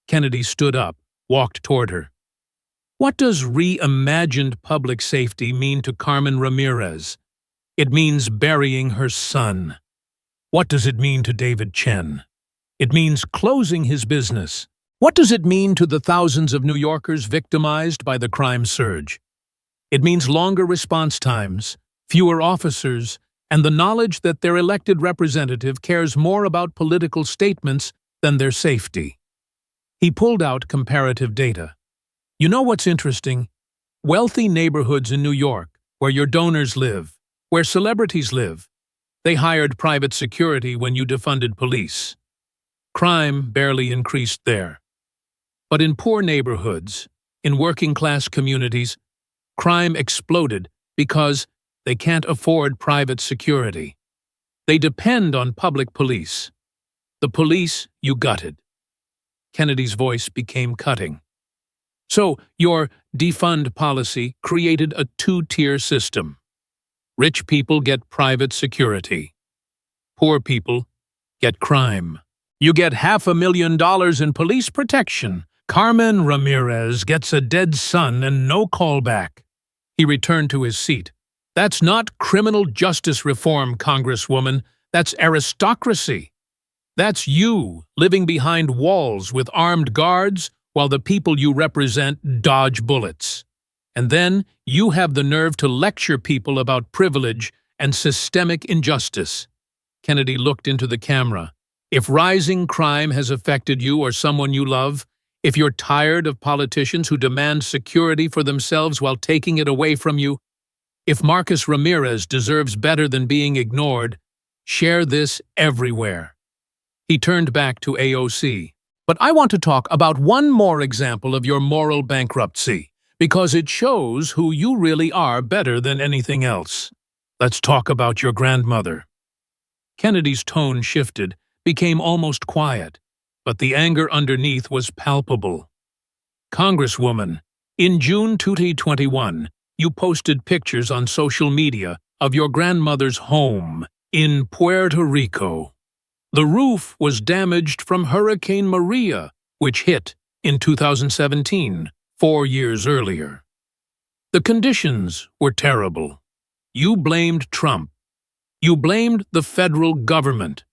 Kennedy stood up, walked toward her. What does reimagined public safety mean to Carmen Ramirez? It means burying her son. What does it mean to David Chen? It means closing his business. What does it mean to the thousands of New Yorkers victimized by the crime surge? It means longer response times, fewer officers, and the knowledge that their elected representative cares more about political statements than their safety. He pulled out comparative data. You know what's interesting? Wealthy neighborhoods in New York, where your donors live, where celebrities live, they hired private security when you defunded police. Crime barely increased there. But in poor neighborhoods, in working-class communities, crime exploded because they can't afford private security. They depend on public police. The police you gutted. Kennedy's voice became cutting. So, your defund policy created a two-tier system. Rich people get private security. Poor people get crime. You get $500,000 in police protection. Carmen Ramirez gets a dead son and no callback. He returned to his seat. That's not criminal justice reform, Congresswoman. That's aristocracy. That's you living behind walls with armed guards while the people you represent dodge bullets. And then you have the nerve to lecture people about privilege and systemic injustice. Kennedy looked into the camera. If rising crime has affected you or someone you love, if you're tired of politicians who demand security for themselves while taking it away from you, if Marcus Ramirez deserves better than being ignored, share this everywhere. He turned back to AOC. But I want to talk about one more example of your moral bankruptcy, because it shows who you really are better than anything else. Let's talk about your grandmother. Kennedy's tone shifted, became almost quiet, but the anger underneath was palpable. Congresswoman, in June 2021, you posted pictures on social media of your grandmother's home in Puerto Rico. The roof was damaged from Hurricane Maria, which hit in 2017, 4 years earlier. The conditions were terrible. You blamed Trump. You blamed the federal government.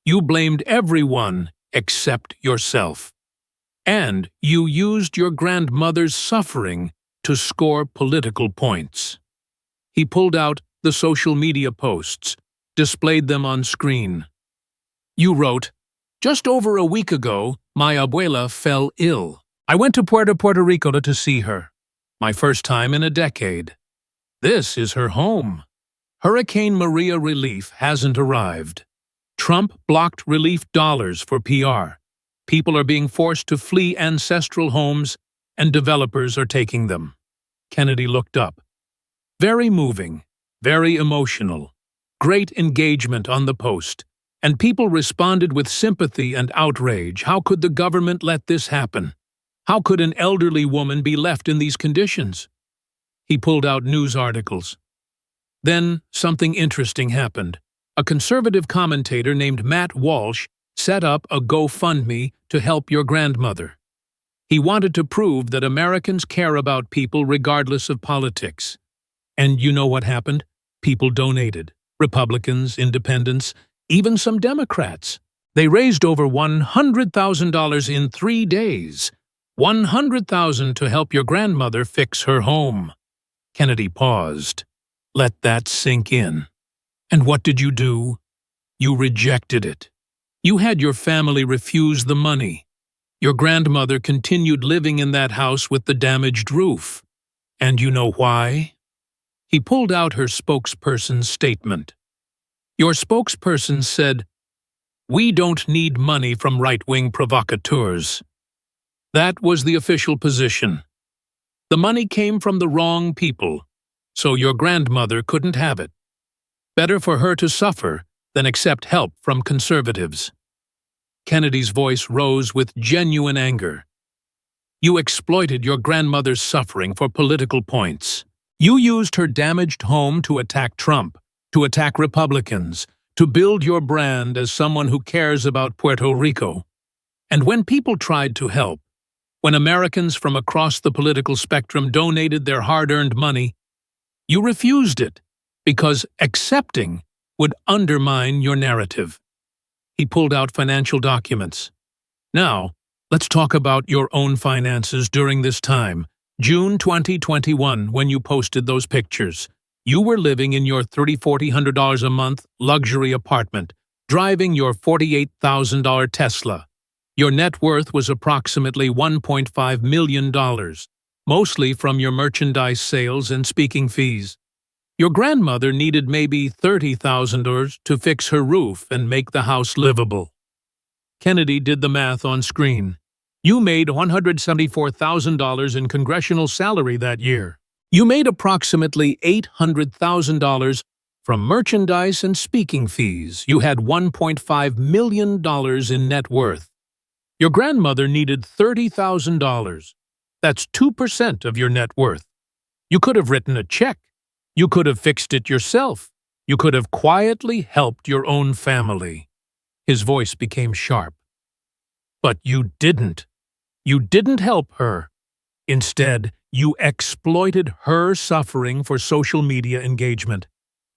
You blamed everyone except yourself. And you used your grandmother's suffering to score political points. He pulled out the social media posts, displayed them on screen. You wrote, "Just over a week ago, my abuela fell ill. I went to Puerto Rico to see her. My first time in a decade. This is her home. Hurricane Maria relief hasn't arrived. Trump blocked relief dollars for PR. People are being forced to flee ancestral homes, and developers are taking them." Kennedy looked up. Very moving, very emotional. Great engagement on the post. And people responded with sympathy and outrage. How could the government let this happen? How could an elderly woman be left in these conditions? He pulled out news articles. Then something interesting happened. A conservative commentator named Matt Walsh set up a GoFundMe to help your grandmother. He wanted to prove that Americans care about people regardless of politics. And you know what happened? People donated. Republicans, independents, even some Democrats. They raised over $100,000 in 3 days. $100,000 to help your grandmother fix her home. Kennedy paused. Let that sink in. And what did you do? You rejected it. You had your family refuse the money. Your grandmother continued living in that house with the damaged roof. And you know why? He pulled out her spokesperson's statement. Your spokesperson said, "We don't need money from right-wing provocateurs." That was the official position. The money came from the wrong people, so your grandmother couldn't have it. Better for her to suffer than accept help from conservatives. Kennedy's voice rose with genuine anger. You exploited your grandmother's suffering for political points. You used her damaged home to attack Trump, to attack Republicans, to build your brand as someone who cares about Puerto Rico. And when people tried to help, when Americans from across the political spectrum donated their hard-earned money, you refused it because accepting would undermine your narrative. He pulled out financial documents. Now, let's talk about your own finances during this time, June 2021, when you posted those pictures. You were living in your $3,400 a month luxury apartment, driving your $48,000 Tesla. Your net worth was approximately $1.5 million, mostly from your merchandise sales and speaking fees. Your grandmother needed maybe $30,000 to fix her roof and make the house livable. Kennedy did the math on screen. You made $174,000 in congressional salary that year. You made approximately $800,000 from merchandise and speaking fees. You had $1.5 million in net worth. Your grandmother needed $30,000. That's 2% of your net worth. You could have written a check. You could have fixed it yourself. You could have quietly helped your own family. His voice became sharp. But you didn't. You didn't help her. Instead, you exploited her suffering for social media engagement.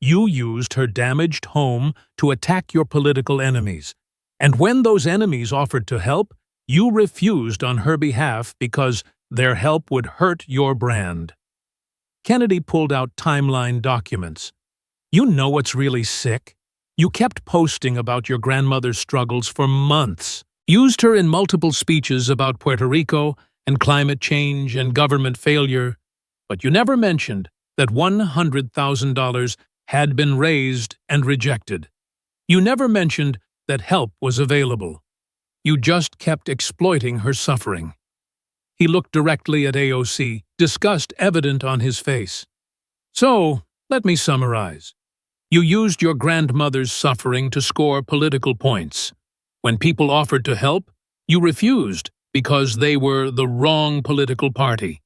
You used her damaged home to attack your political enemies. And when those enemies offered to help, you refused on her behalf because their help would hurt your brand. Kennedy pulled out timeline documents. You know what's really sick? You kept posting about your grandmother's struggles for months, used her in multiple speeches about Puerto Rico and climate change and government failure, but you never mentioned that $100,000 had been raised and rejected. You never mentioned that help was available. You just kept exploiting her suffering. He looked directly at AOC, disgust evident on his face. So, let me summarize. You used your grandmother's suffering to score political points. When people offered to help, you refused because they were the wrong political party.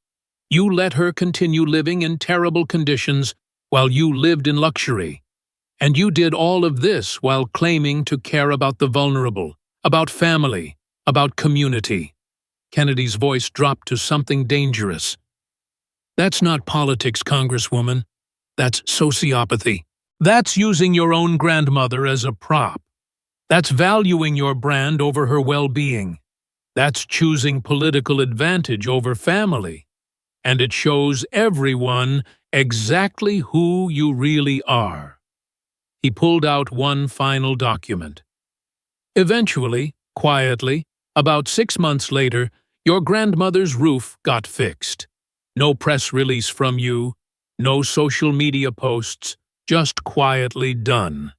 You let her continue living in terrible conditions while you lived in luxury. And you did all of this while claiming to care about the vulnerable, about family, about community. Kennedy's voice dropped to something dangerous. That's not politics, Congresswoman. That's sociopathy. That's using your own grandmother as a prop. That's valuing your brand over her well-being. That's choosing political advantage over family. And it shows everyone exactly who you really are. He pulled out one final document. Eventually, quietly, about 6 months later, your grandmother's roof got fixed. No press release from you, no social media posts, just quietly done.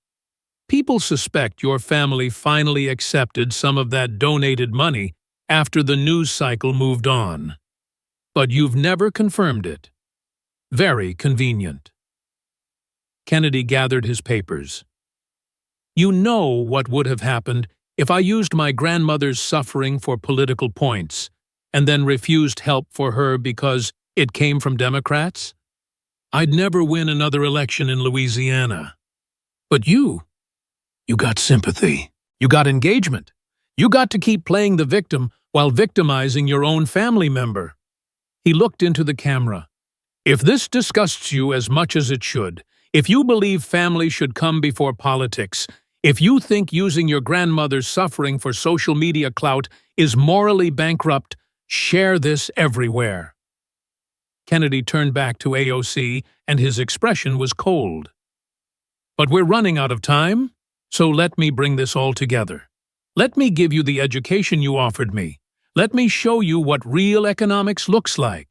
People suspect your family finally accepted some of that donated money after the news cycle moved on. But you've never confirmed it. Very convenient. Kennedy gathered his papers. You know what would have happened if I used my grandmother's suffering for political points and then refused help for her because it came from Democrats? I'd never win another election in Louisiana. But you got sympathy. You got engagement. You got to keep playing the victim while victimizing your own family member. He looked into the camera. If this disgusts you as much as it should, if you believe family should come before politics, if you think using your grandmother's suffering for social media clout is morally bankrupt, share this everywhere. Kennedy turned back to AOC, and his expression was cold. But we're running out of time, so let me bring this all together. Let me give you the education you offered me. Let me show you what real economics looks like.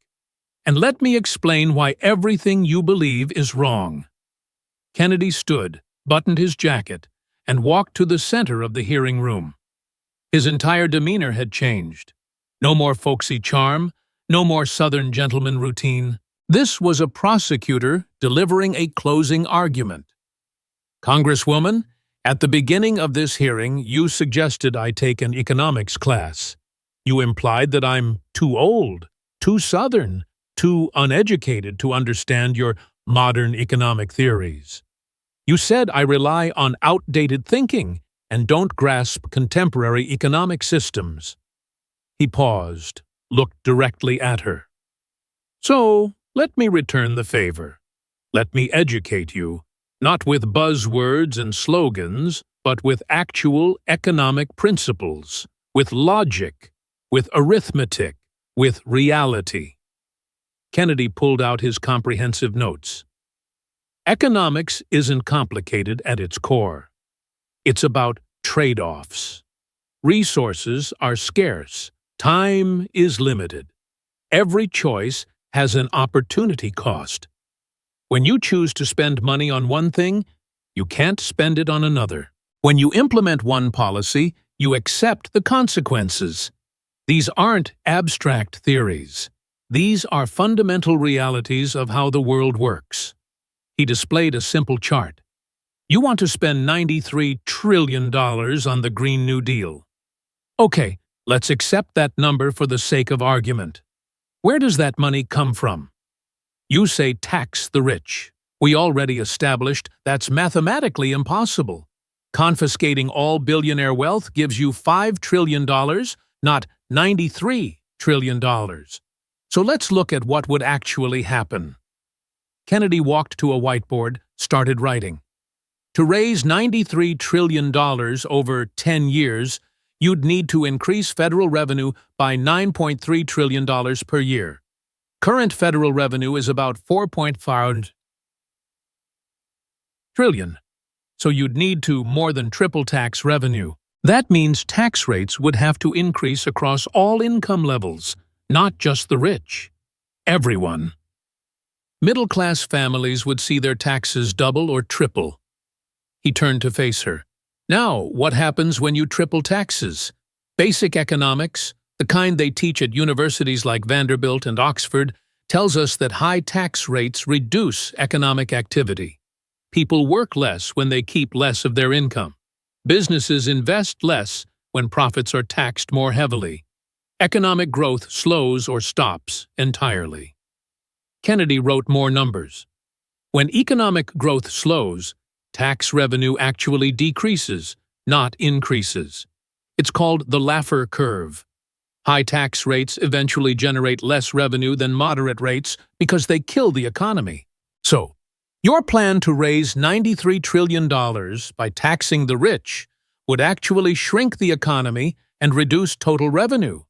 And let me explain why everything you believe is wrong. Kennedy stood, buttoned his jacket, and walked to the center of the hearing room. His entire demeanor had changed. No more folksy charm, no more Southern gentleman routine. This was a prosecutor delivering a closing argument. Congresswoman, at the beginning of this hearing, you suggested I take an economics class. You implied that I'm too old, too Southern, too uneducated to understand your modern economic theories. You said I rely on outdated thinking and don't grasp contemporary economic systems. He paused, looked directly at her. So, let me return the favor. Let me educate you, not with buzzwords and slogans, but with actual economic principles, with logic, with arithmetic, with reality. Kennedy pulled out his comprehensive notes. Economics isn't complicated at its core. It's about trade-offs. Resources are scarce. Time is limited. Every choice has an opportunity cost. When you choose to spend money on one thing, you can't spend it on another. When you implement one policy, you accept the consequences. These aren't abstract theories. These are fundamental realities of how the world works. He displayed a simple chart. You want to spend $93 trillion on the Green New Deal. Okay, let's accept that number for the sake of argument. Where does that money come from? You say tax the rich. We already established that's mathematically impossible. Confiscating all billionaire wealth gives you $5 trillion, not $93 trillion. So let's look at what would actually happen. Kennedy walked to a whiteboard, started writing. To raise $93 trillion over 10 years, you'd need to increase federal revenue by $9.3 trillion per year. Current federal revenue is about $4.5 trillion, so you'd need to more than triple tax revenue. That means tax rates would have to increase across all income levels, not just the rich. Everyone. Middle-class families would see their taxes double or triple. He turned to face her. Now, what happens when you triple taxes? Basic economics, the kind they teach at universities like Vanderbilt and Oxford, tells us that high tax rates reduce economic activity. People work less when they keep less of their income. Businesses invest less when profits are taxed more heavily. Economic growth slows or stops entirely. Kennedy wrote more numbers. When economic growth slows, tax revenue actually decreases, not increases. It's called the Laffer curve. High tax rates eventually generate less revenue than moderate rates because they kill the economy. So, your plan to raise $93 trillion by taxing the rich would actually shrink the economy and reduce total revenue.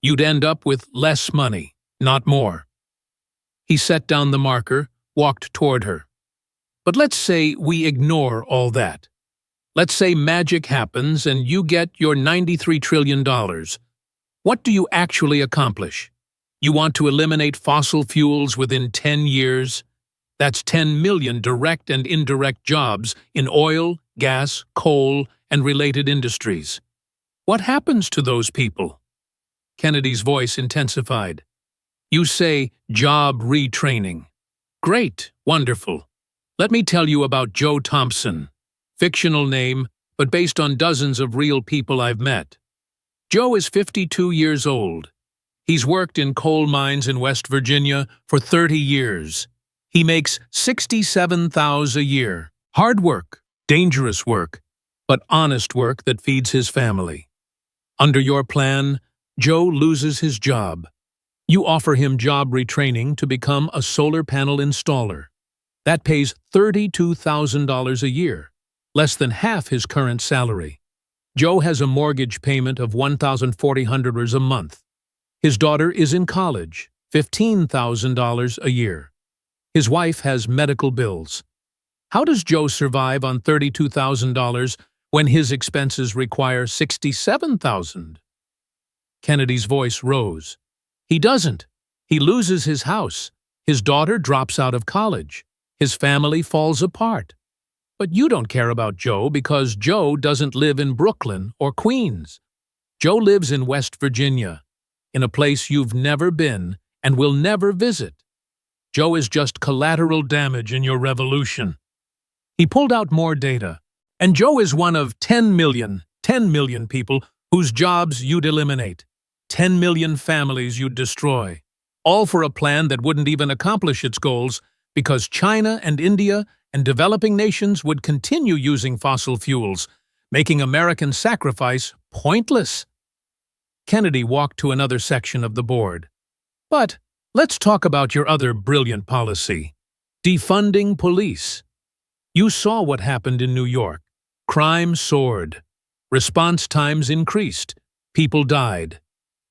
You'd end up with less money, not more. He set down the marker, walked toward her. But let's say we ignore all that. Let's say magic happens and you get your $93 trillion. What do you actually accomplish? You want to eliminate fossil fuels within 10 years? That's 10 million direct and indirect jobs in oil, gas, coal, and related industries. What happens to those people? Kennedy's voice intensified. You say job retraining. Great, wonderful. Let me tell you about Joe Thompson. Fictional name, but based on dozens of real people I've met. Joe is 52 years old. He's worked in coal mines in West Virginia for 30 years. He makes $67,000 a year. Hard work, dangerous work, but honest work that feeds his family. Under your plan, Joe loses his job. You offer him job retraining to become a solar panel installer. That pays $32,000 a year, less than half his current salary. Joe has a mortgage payment of $1,400 a month. His daughter is in college, $15,000 a year. His wife has medical bills. How does Joe survive on $32,000 when his expenses require $67,000? Kennedy's voice rose. He doesn't. He loses his house. His daughter drops out of college. His family falls apart. But you don't care about Joe because Joe doesn't live in Brooklyn or Queens. Joe lives in West Virginia, in a place you've never been and will never visit. Joe is just collateral damage in your revolution. He pulled out more data, and Joe is one of 10 million people whose jobs you'd eliminate, 10 million families you'd destroy, all for a plan that wouldn't even accomplish its goals because China and India and developing nations would continue using fossil fuels, making American sacrifice pointless. Kennedy walked to another section of the board. But let's talk about your other brilliant policy, defunding police. You saw what happened in New York. Crime soared. Response times increased. People died.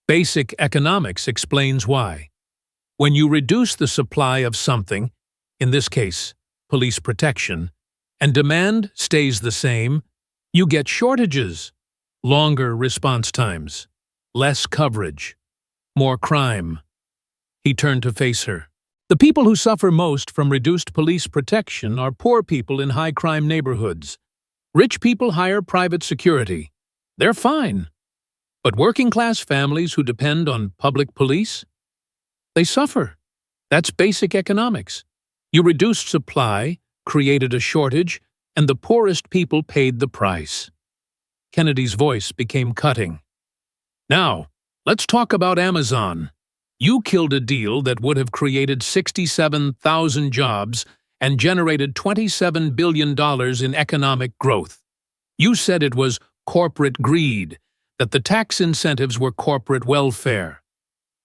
Basic economics explains why. When you reduce the supply of something, in this case, police protection, and demand stays the same, you get shortages, longer response times, less coverage, more crime. He turned to face her. The people who suffer most from reduced police protection are poor people in high-crime neighborhoods. Rich people hire private security. They're fine. But working-class families who depend on public police? They suffer. That's basic economics. You reduced supply, created a shortage, and the poorest people paid the price. Kennedy's voice became cutting. Now, let's talk about Amazon. You killed a deal that would have created 67,000 jobs and generated $27 billion in economic growth. You said it was corporate greed, that the tax incentives were corporate welfare.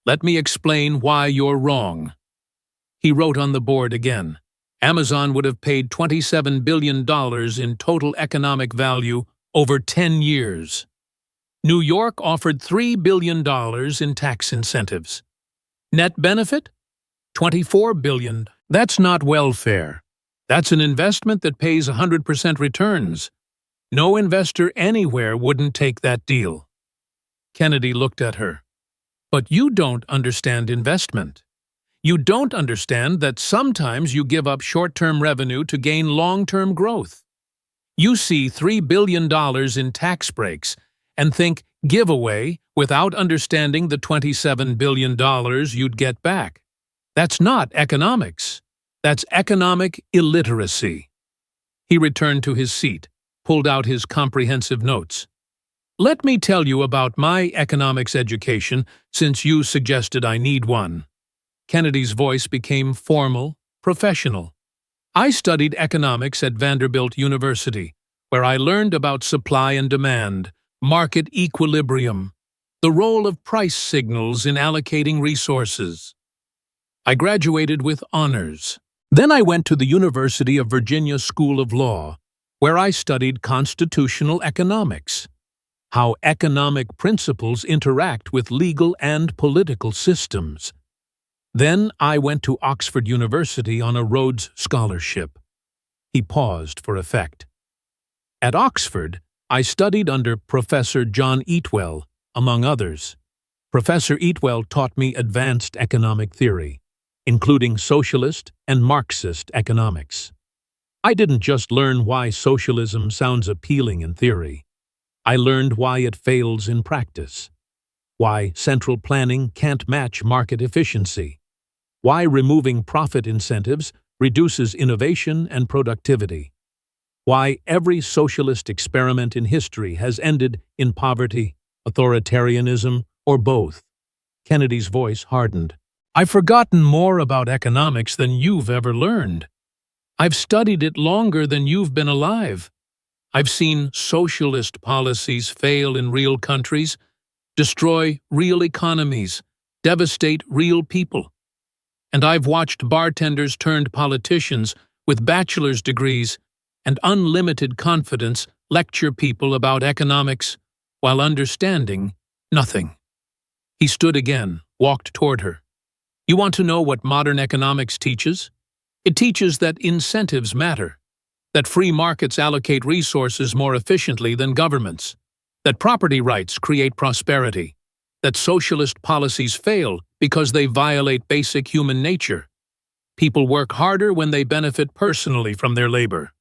Let me explain why you're wrong. He wrote on the board again. Amazon would have paid $27 billion in total economic value over 10 years. New York offered $3 billion in tax incentives. Net benefit? $24 billion. That's not welfare. That's an investment that pays 100% returns. No investor anywhere wouldn't take that deal. Kennedy looked at her. But you don't understand investment. You don't understand that sometimes you give up short-term revenue to gain long-term growth. You see $3 billion in tax breaks and think giveaway without understanding the $27 billion you'd get back. That's not economics. That's economic illiteracy. He returned to his seat, pulled out his comprehensive notes. Let me tell you about my economics education, since you suggested I need one. Kennedy's voice became formal, professional. I studied economics at Vanderbilt University, where I learned about supply and demand, market equilibrium, the role of price signals in allocating resources. I graduated with honors. Then I went to the University of Virginia School of Law, where I studied constitutional economics, how economic principles interact with legal and political systems. Then I went to Oxford University on a Rhodes Scholarship. He paused for effect. At Oxford, I studied under Professor John Eatwell, among others. Professor Eatwell taught me advanced economic theory, including socialist and Marxist economics. I didn't just learn why socialism sounds appealing in theory. I learned why it fails in practice, why central planning can't match market efficiency, why removing profit incentives reduces innovation and productivity, why every socialist experiment in history has ended in poverty, authoritarianism, or both. Kennedy's voice hardened. I've forgotten more about economics than you've ever learned. I've studied it longer than you've been alive. I've seen socialist policies fail in real countries, destroy real economies, devastate real people. And I've watched bartenders turned politicians with bachelor's degrees and unlimited confidence lecture people about economics while understanding nothing. He stood again, walked toward her. You want to know what modern economics teaches? It teaches that incentives matter, that free markets allocate resources more efficiently than governments, that property rights create prosperity, that socialist policies fail because they violate basic human nature. People work harder when they benefit personally from their labor.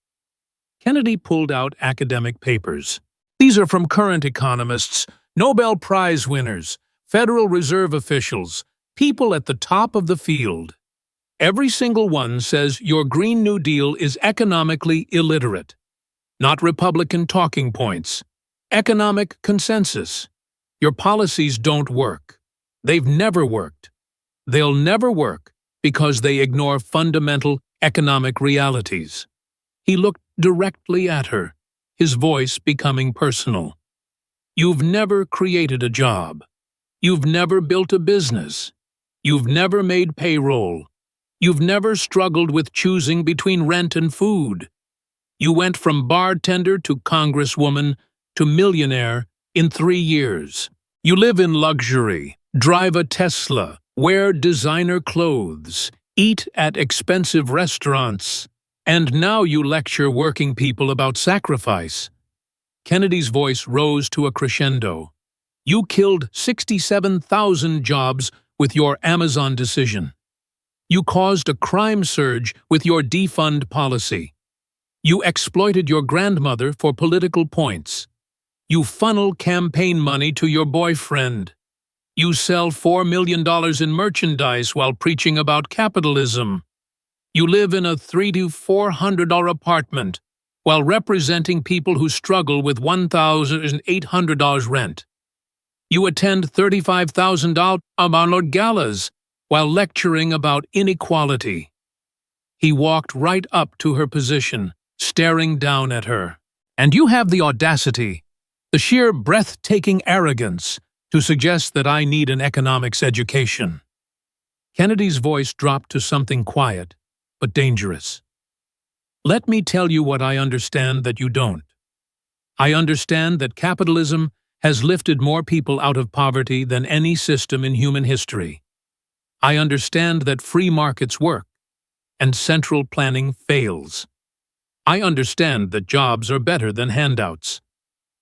Kennedy pulled out academic papers. These are from current economists, Nobel Prize winners, Federal Reserve officials, people at the top of the field. Every single one says your Green New Deal is economically illiterate. Not Republican talking points. Economic consensus. Your policies don't work. They've never worked. They'll never work because they ignore fundamental economic realities. He looked directly at her, his voice becoming personal. You've never created a job. You've never built a business. You've never made payroll. You've never struggled with choosing between rent and food. You went from bartender to congresswoman to millionaire in 3 years. You live in luxury, drive a Tesla, wear designer clothes, eat at expensive restaurants, and now you lecture working people about sacrifice. Kennedy's voice rose to a crescendo. You killed 67,000 jobs with your Amazon decision. You caused a crime surge with your defund policy. You exploited your grandmother for political points. You funnel campaign money to your boyfriend. You sell $4 million in merchandise while preaching about capitalism. You live in a $300 to $400 apartment while representing people who struggle with $1,800 rent. You attend $35,000 galas while lecturing about inequality. He walked right up to her position, staring down at her. And you have the audacity, the sheer breathtaking arrogance, to suggest that I need an economics education. Kennedy's voice dropped to something quiet, but dangerous. Let me tell you what I understand that you don't. I understand that capitalism has lifted more people out of poverty than any system in human history. I understand that free markets work, and central planning fails. I understand that jobs are better than handouts.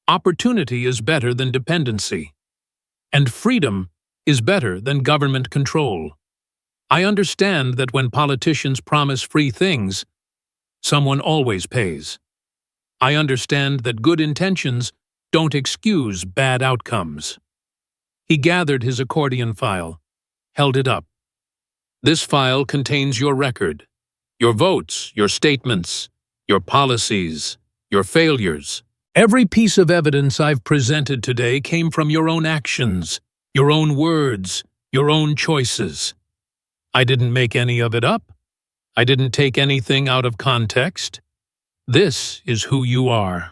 Opportunity is better than dependency. And freedom is better than government control. I understand that when politicians promise free things, someone always pays. I understand that good intentions don't excuse bad outcomes. He gathered his accordion file, held it up. This file contains your record, your votes, your statements, your policies, your failures. Every piece of evidence I've presented today came from your own actions, your own words, your own choices. I didn't make any of it up. I didn't take anything out of context. This is who you are.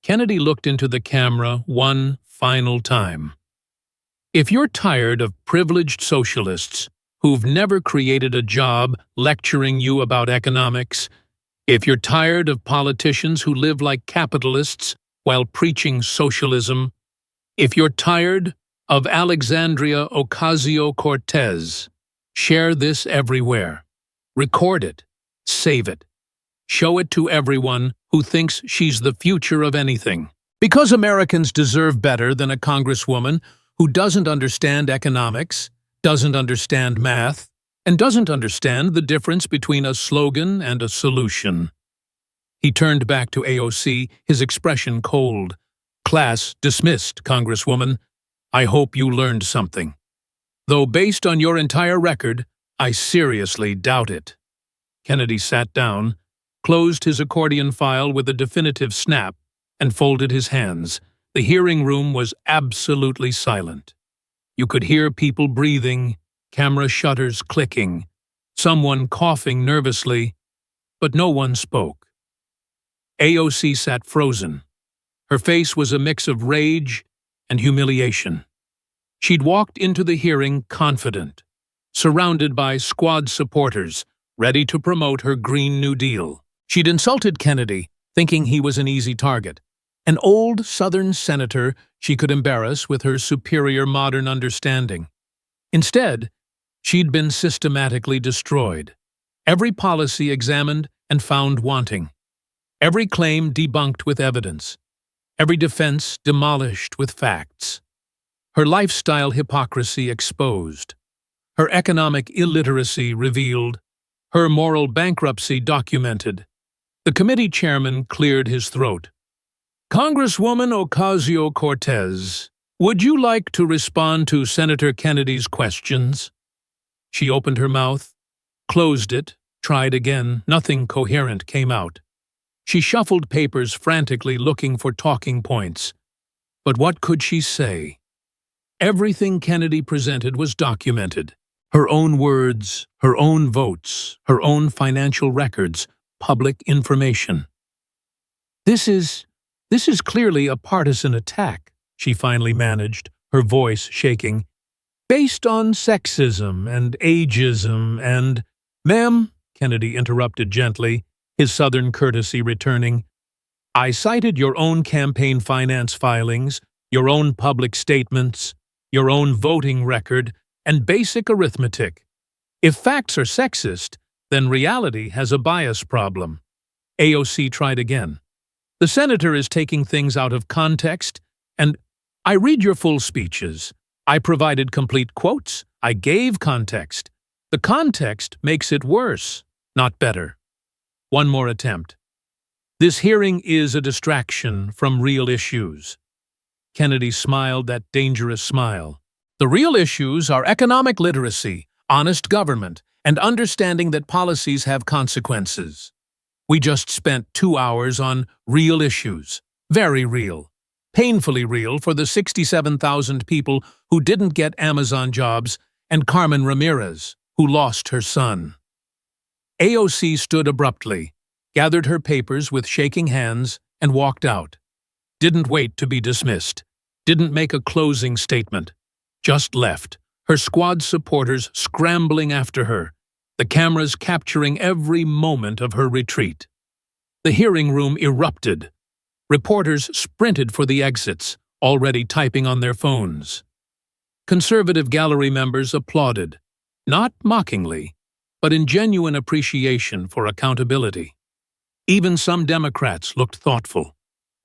Kennedy looked into the camera one final time. If you're tired of privileged socialists who've never created a job lecturing you about economics, if you're tired of politicians who live like capitalists while preaching socialism, if you're tired of Alexandria Ocasio-Cortez, share this everywhere. Record it. Save it. Show it to everyone who thinks she's the future of anything. Because Americans deserve better than a congresswoman who doesn't understand economics, doesn't understand math, and doesn't understand the difference between a slogan and a solution. He turned back to AOC, his expression cold. Class dismissed, Congresswoman. I hope you learned something. Though based on your entire record, I seriously doubt it. Kennedy sat down, closed his accordion file with a definitive snap, and folded his hands. The hearing room was absolutely silent. You could hear people breathing, camera shutters clicking, someone coughing nervously, but no one spoke. AOC sat frozen. Her face was a mix of rage and humiliation. She'd walked into the hearing confident, surrounded by squad supporters, ready to promote her Green New Deal. She'd insulted Kennedy, thinking he was an easy target, an old Southern senator she could embarrass with her superior modern understanding. Instead, she'd been systematically destroyed, every policy examined and found wanting, every claim debunked with evidence, every defense demolished with facts, her lifestyle hypocrisy exposed, her economic illiteracy revealed, her moral bankruptcy documented. The committee chairman cleared his throat. Congresswoman Ocasio-Cortez, would you like to respond to Senator Kennedy's questions? She opened her mouth, closed it, tried again. Nothing coherent came out. She shuffled papers frantically, looking for talking points. But what could she say? Everything Kennedy presented was documented. Her own words, her own votes, her own financial records, public information. This is clearly a partisan attack, she finally managed, her voice shaking. Based on sexism and ageism and— Ma'am, Kennedy interrupted gently, his Southern courtesy returning. I cited your own campaign finance filings, your own public statements, your own voting record, and basic arithmetic. If facts are sexist, then reality has a bias problem. AOC tried again. The senator is taking things out of context, and I read your full speeches. I provided complete quotes. I gave context. The context makes it worse, not better. One more attempt. This hearing is a distraction from real issues. Kennedy smiled that dangerous smile. The real issues are economic literacy, honest government, and understanding that policies have consequences. We just spent 2 hours on real issues. Very real. Painfully real for the 67,000 people who didn't get Amazon jobs and Carmen Ramirez, who lost her son. AOC stood abruptly, gathered her papers with shaking hands, and walked out. Didn't wait to be dismissed. Didn't make a closing statement. Just left, her squad supporters scrambling after her, the cameras capturing every moment of her retreat. The hearing room erupted. Reporters sprinted for the exits, already typing on their phones. Conservative gallery members applauded, not mockingly, but in genuine appreciation for accountability. Even some Democrats looked thoughtful,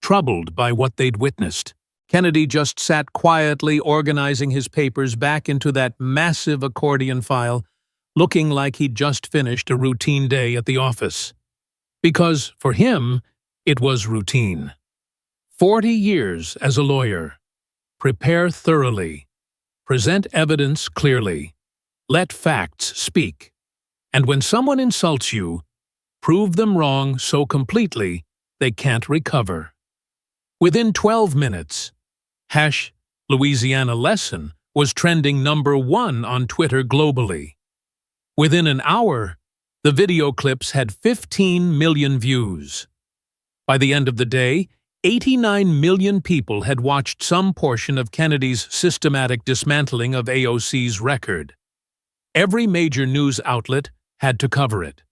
troubled by what they'd witnessed. Kennedy just sat quietly organizing his papers back into that massive accordion file, looking like he'd just finished a routine day at the office. Because, for him, it was routine. 40 years as a lawyer. Prepare thoroughly. Present evidence clearly. Let facts speak. And when someone insults you, prove them wrong so completely they can't recover. Within 12 minutes, #Louisiana Lesson was trending #1 on Twitter globally. Within an hour, the video clips had 15 million views. By the end of the day, 89 million people had watched some portion of Kennedy's systematic dismantling of AOC's record. Every major news outlet had to cover it.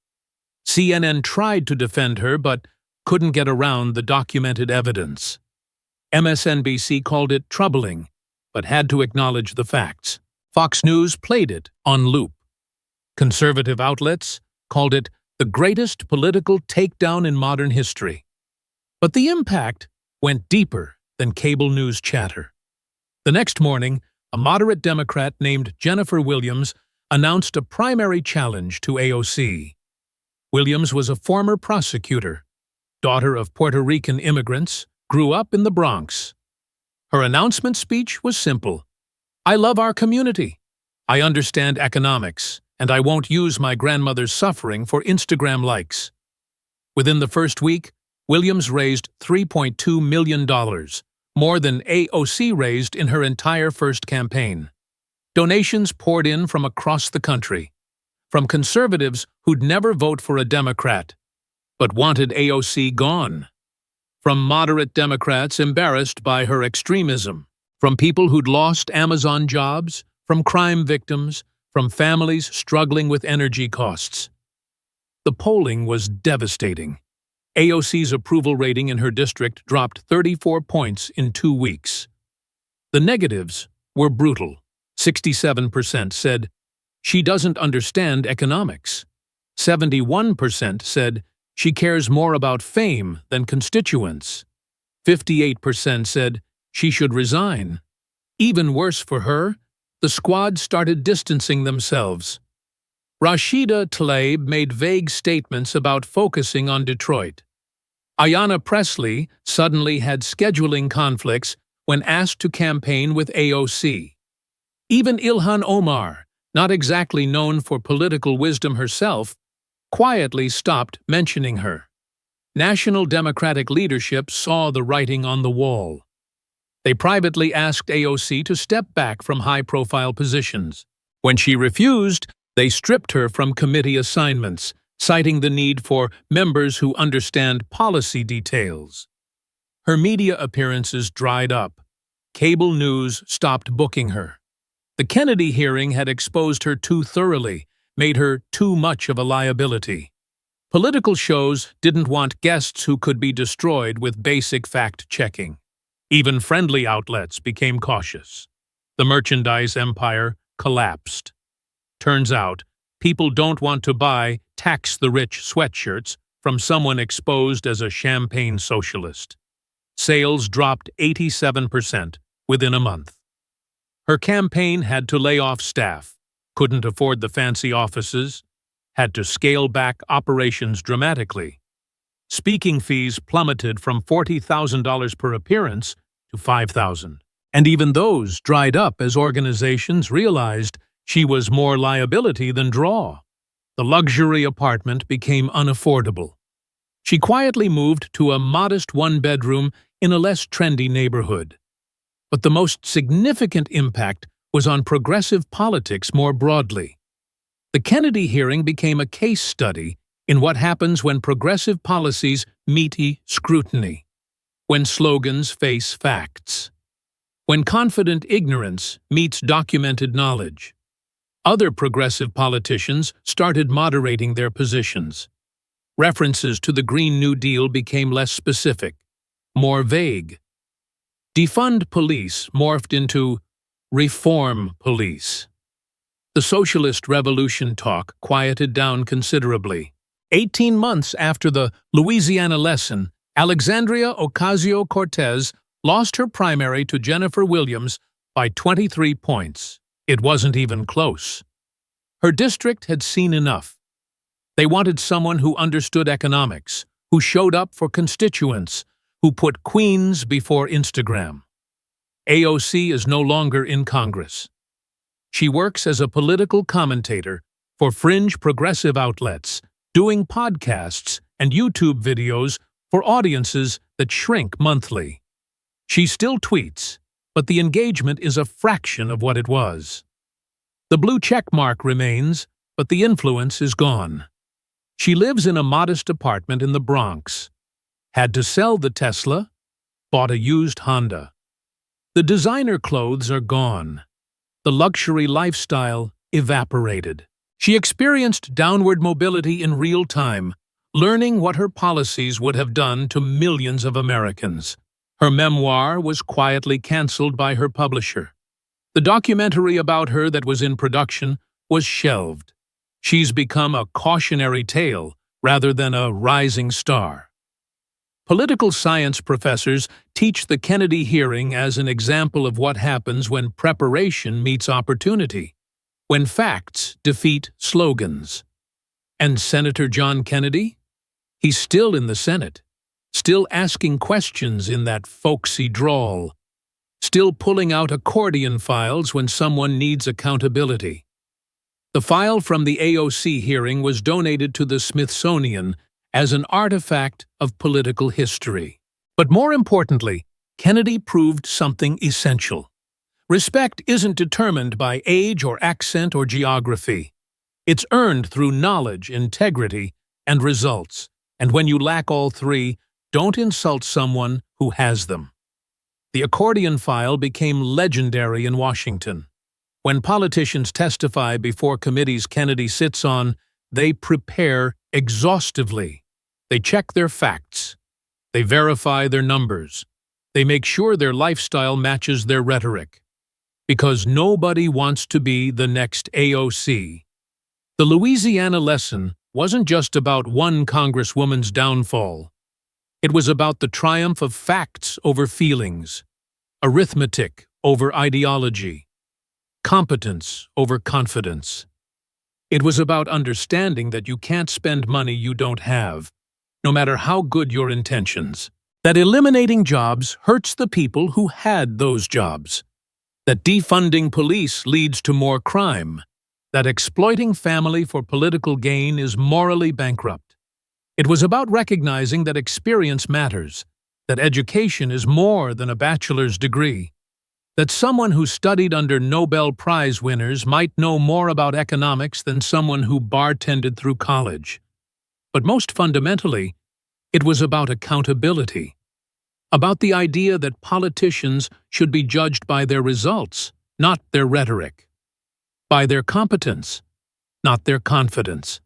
CNN tried to defend her but couldn't get around the documented evidence. MSNBC called it troubling, but had to acknowledge the facts. Fox News played it on loop. Conservative outlets called it the greatest political takedown in modern history. But the impact went deeper than cable news chatter. The next morning, a moderate Democrat named Jennifer Williams announced a primary challenge to AOC. Williams was a former prosecutor, daughter of Puerto Rican immigrants, grew up in the Bronx. Her announcement speech was simple. I love our community. I understand economics, and I won't use my grandmother's suffering for Instagram likes. Within the first week, Williams raised $3.2 million, more than AOC raised in her entire first campaign. Donations poured in from across the country, from conservatives who'd never vote for a Democrat, but wanted AOC gone. From moderate Democrats embarrassed by her extremism, from people who'd lost Amazon jobs, from crime victims, from families struggling with energy costs. The polling was devastating. AOC's approval rating in her district dropped 34 points in 2 weeks. The negatives were brutal. 67% said, she doesn't understand economics. 71% said, she cares more about fame than constituents. 58% said she should resign. Even worse for her, the squad started distancing themselves. Rashida Tlaib made vague statements about focusing on Detroit. Ayanna Pressley suddenly had scheduling conflicts when asked to campaign with AOC. Even Ilhan Omar, not exactly known for political wisdom herself, quietly stopped mentioning her. National Democratic leadership saw the writing on the wall. They privately asked AOC to step back from high-profile positions. When she refused, they stripped her from committee assignments, citing the need for members who understand policy details. Her media appearances dried up. Cable news stopped booking her. The Kennedy hearing had exposed her too thoroughly, made her too much of a liability. Political shows didn't want guests who could be destroyed with basic fact-checking. Even friendly outlets became cautious. The merchandise empire collapsed. Turns out, people don't want to buy tax-the-rich sweatshirts from someone exposed as a champagne socialist. Sales dropped 87% within a month. Her campaign had to lay off staff, couldn't afford the fancy offices, had to scale back operations dramatically. Speaking fees plummeted from $40,000 per appearance to $5,000. And even those dried up as organizations realized she was more liability than draw. The luxury apartment became unaffordable. She quietly moved to a modest one-bedroom in a less trendy neighborhood. But the most significant impact was on progressive politics more broadly. The Kennedy hearing became a case study in what happens when progressive policies meet scrutiny, when slogans face facts, when confident ignorance meets documented knowledge. Other progressive politicians started moderating their positions. References to the Green New Deal became less specific, more vague. Defund police morphed into reform police. The socialist revolution talk quieted down considerably. 18 months after the Louisiana lesson, Alexandria Ocasio-Cortez lost her primary to Jennifer Williams by 23 points. It wasn't even close. Her district had seen enough. They wanted someone who understood economics, who showed up for constituents, who put Queens before Instagram. AOC is no longer in Congress. She works as a political commentator for fringe progressive outlets, doing podcasts and YouTube videos for audiences that shrink monthly. She still tweets, but the engagement is a fraction of what it was. The blue check mark remains, but the influence is gone. She lives in a modest apartment in the Bronx. Had to sell the Tesla, bought a used Honda. The designer clothes are gone. The luxury lifestyle evaporated. She experienced downward mobility in real time, learning what her policies would have done to millions of Americans. Her memoir was quietly canceled by her publisher. The documentary about her that was in production was shelved. She's become a cautionary tale rather than a rising star. Political science professors teach the Kennedy hearing as an example of what happens when preparation meets opportunity, when facts defeat slogans. And Senator John Kennedy? He's still in the Senate, still asking questions in that folksy drawl, still pulling out accordion files when someone needs accountability. The file from the AOC hearing was donated to the Smithsonian as an artifact of political history. But more importantly, Kennedy proved something essential. Respect isn't determined by age or accent or geography. It's earned through knowledge, integrity, and results. And when you lack all three, don't insult someone who has them. The accordion file became legendary in Washington. When politicians testify before committees Kennedy sits on, they prepare exhaustively. They check their facts. They verify their numbers. They make sure their lifestyle matches their rhetoric. Because nobody wants to be the next AOC. The Louisiana lesson wasn't just about one congresswoman's downfall. It was about the triumph of facts over feelings, arithmetic over ideology, competence over confidence. It was about understanding that you can't spend money you don't have, no matter how good your intentions. That eliminating jobs hurts the people who had those jobs. That defunding police leads to more crime. That exploiting family for political gain is morally bankrupt. It was about recognizing that experience matters, that education is more than a bachelor's degree, that someone who studied under Nobel Prize winners might know more about economics than someone who bartended through college. But most fundamentally, it was about accountability, about the idea that politicians should be judged by their results, not their rhetoric, by their competence, not their confidence,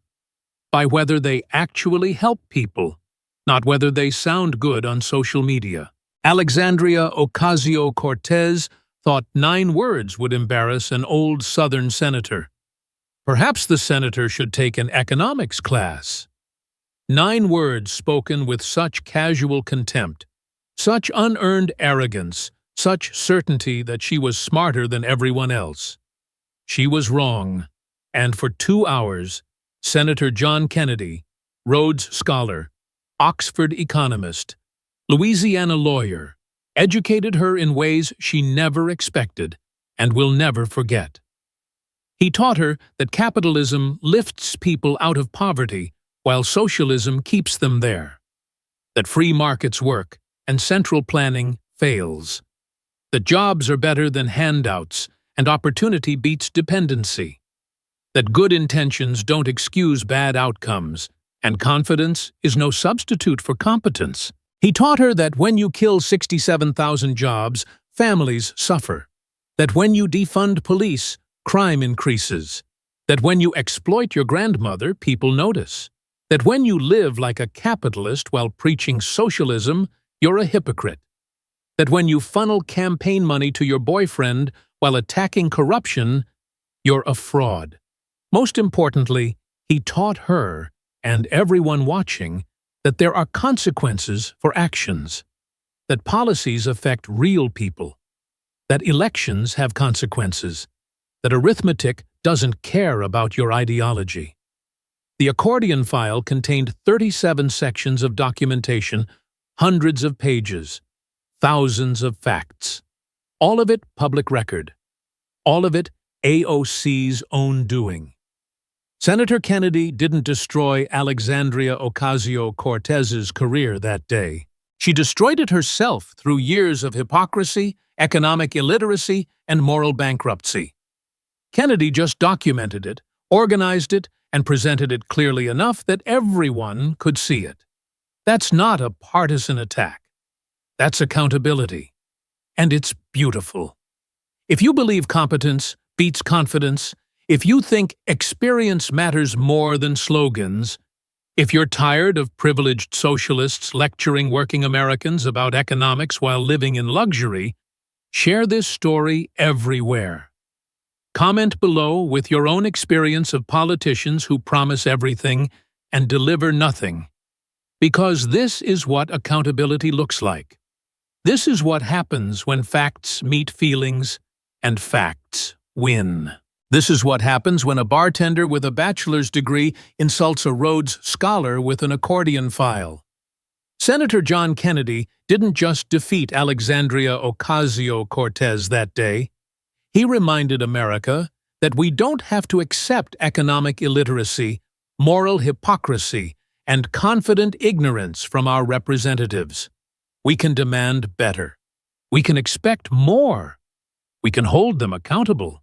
by whether they actually help people, not whether they sound good on social media. Alexandria Ocasio-Cortez thought 9 words would embarrass an old Southern senator. Perhaps the senator should take an economics class. 9 words spoken with such casual contempt, such unearned arrogance, such certainty that she was smarter than everyone else. She was wrong, and for 2 hours, Senator John Kennedy, Rhodes Scholar, Oxford economist, Louisiana lawyer, educated her in ways she never expected and will never forget. He taught her that capitalism lifts people out of poverty while socialism keeps them there, that free markets work and central planning fails, that jobs are better than handouts and opportunity beats dependency, that good intentions don't excuse bad outcomes, and confidence is no substitute for competence. He taught her that when you kill 67,000 jobs, families suffer, that when you defund police, crime increases, that when you exploit your grandmother, people notice, that when you live like a capitalist while preaching socialism, you're a hypocrite, that when you funnel campaign money to your boyfriend while attacking corruption, you're a fraud. Most importantly, he taught her and everyone watching that there are consequences for actions, that policies affect real people, that elections have consequences, that arithmetic doesn't care about your ideology. The accordion file contained 37 sections of documentation, hundreds of pages, thousands of facts. All of it public record. All of it AOC's own doing. Senator Kennedy didn't destroy Alexandria Ocasio-Cortez's career that day. She destroyed it herself through years of hypocrisy, economic illiteracy, and moral bankruptcy. Kennedy just documented it, organized it, and presented it clearly enough that everyone could see it. That's not a partisan attack. That's accountability. And it's beautiful. If you believe competence beats confidence, if you think experience matters more than slogans, if you're tired of privileged socialists lecturing working Americans about economics while living in luxury, share this story everywhere. Comment below with your own experience of politicians who promise everything and deliver nothing. Because this is what accountability looks like. This is what happens when facts meet feelings and facts win. This is what happens when a bartender with a bachelor's degree insults a Rhodes Scholar with an accordion file. Senator John Kennedy didn't just defeat Alexandria Ocasio-Cortez that day. He reminded America that we don't have to accept economic illiteracy, moral hypocrisy, and confident ignorance from our representatives. We can demand better. We can expect more. We can hold them accountable.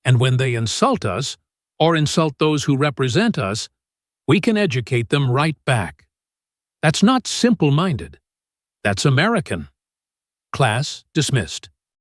And when they insult us, or insult those who represent us, we can educate them right back. That's not simple-minded. That's American. Class dismissed.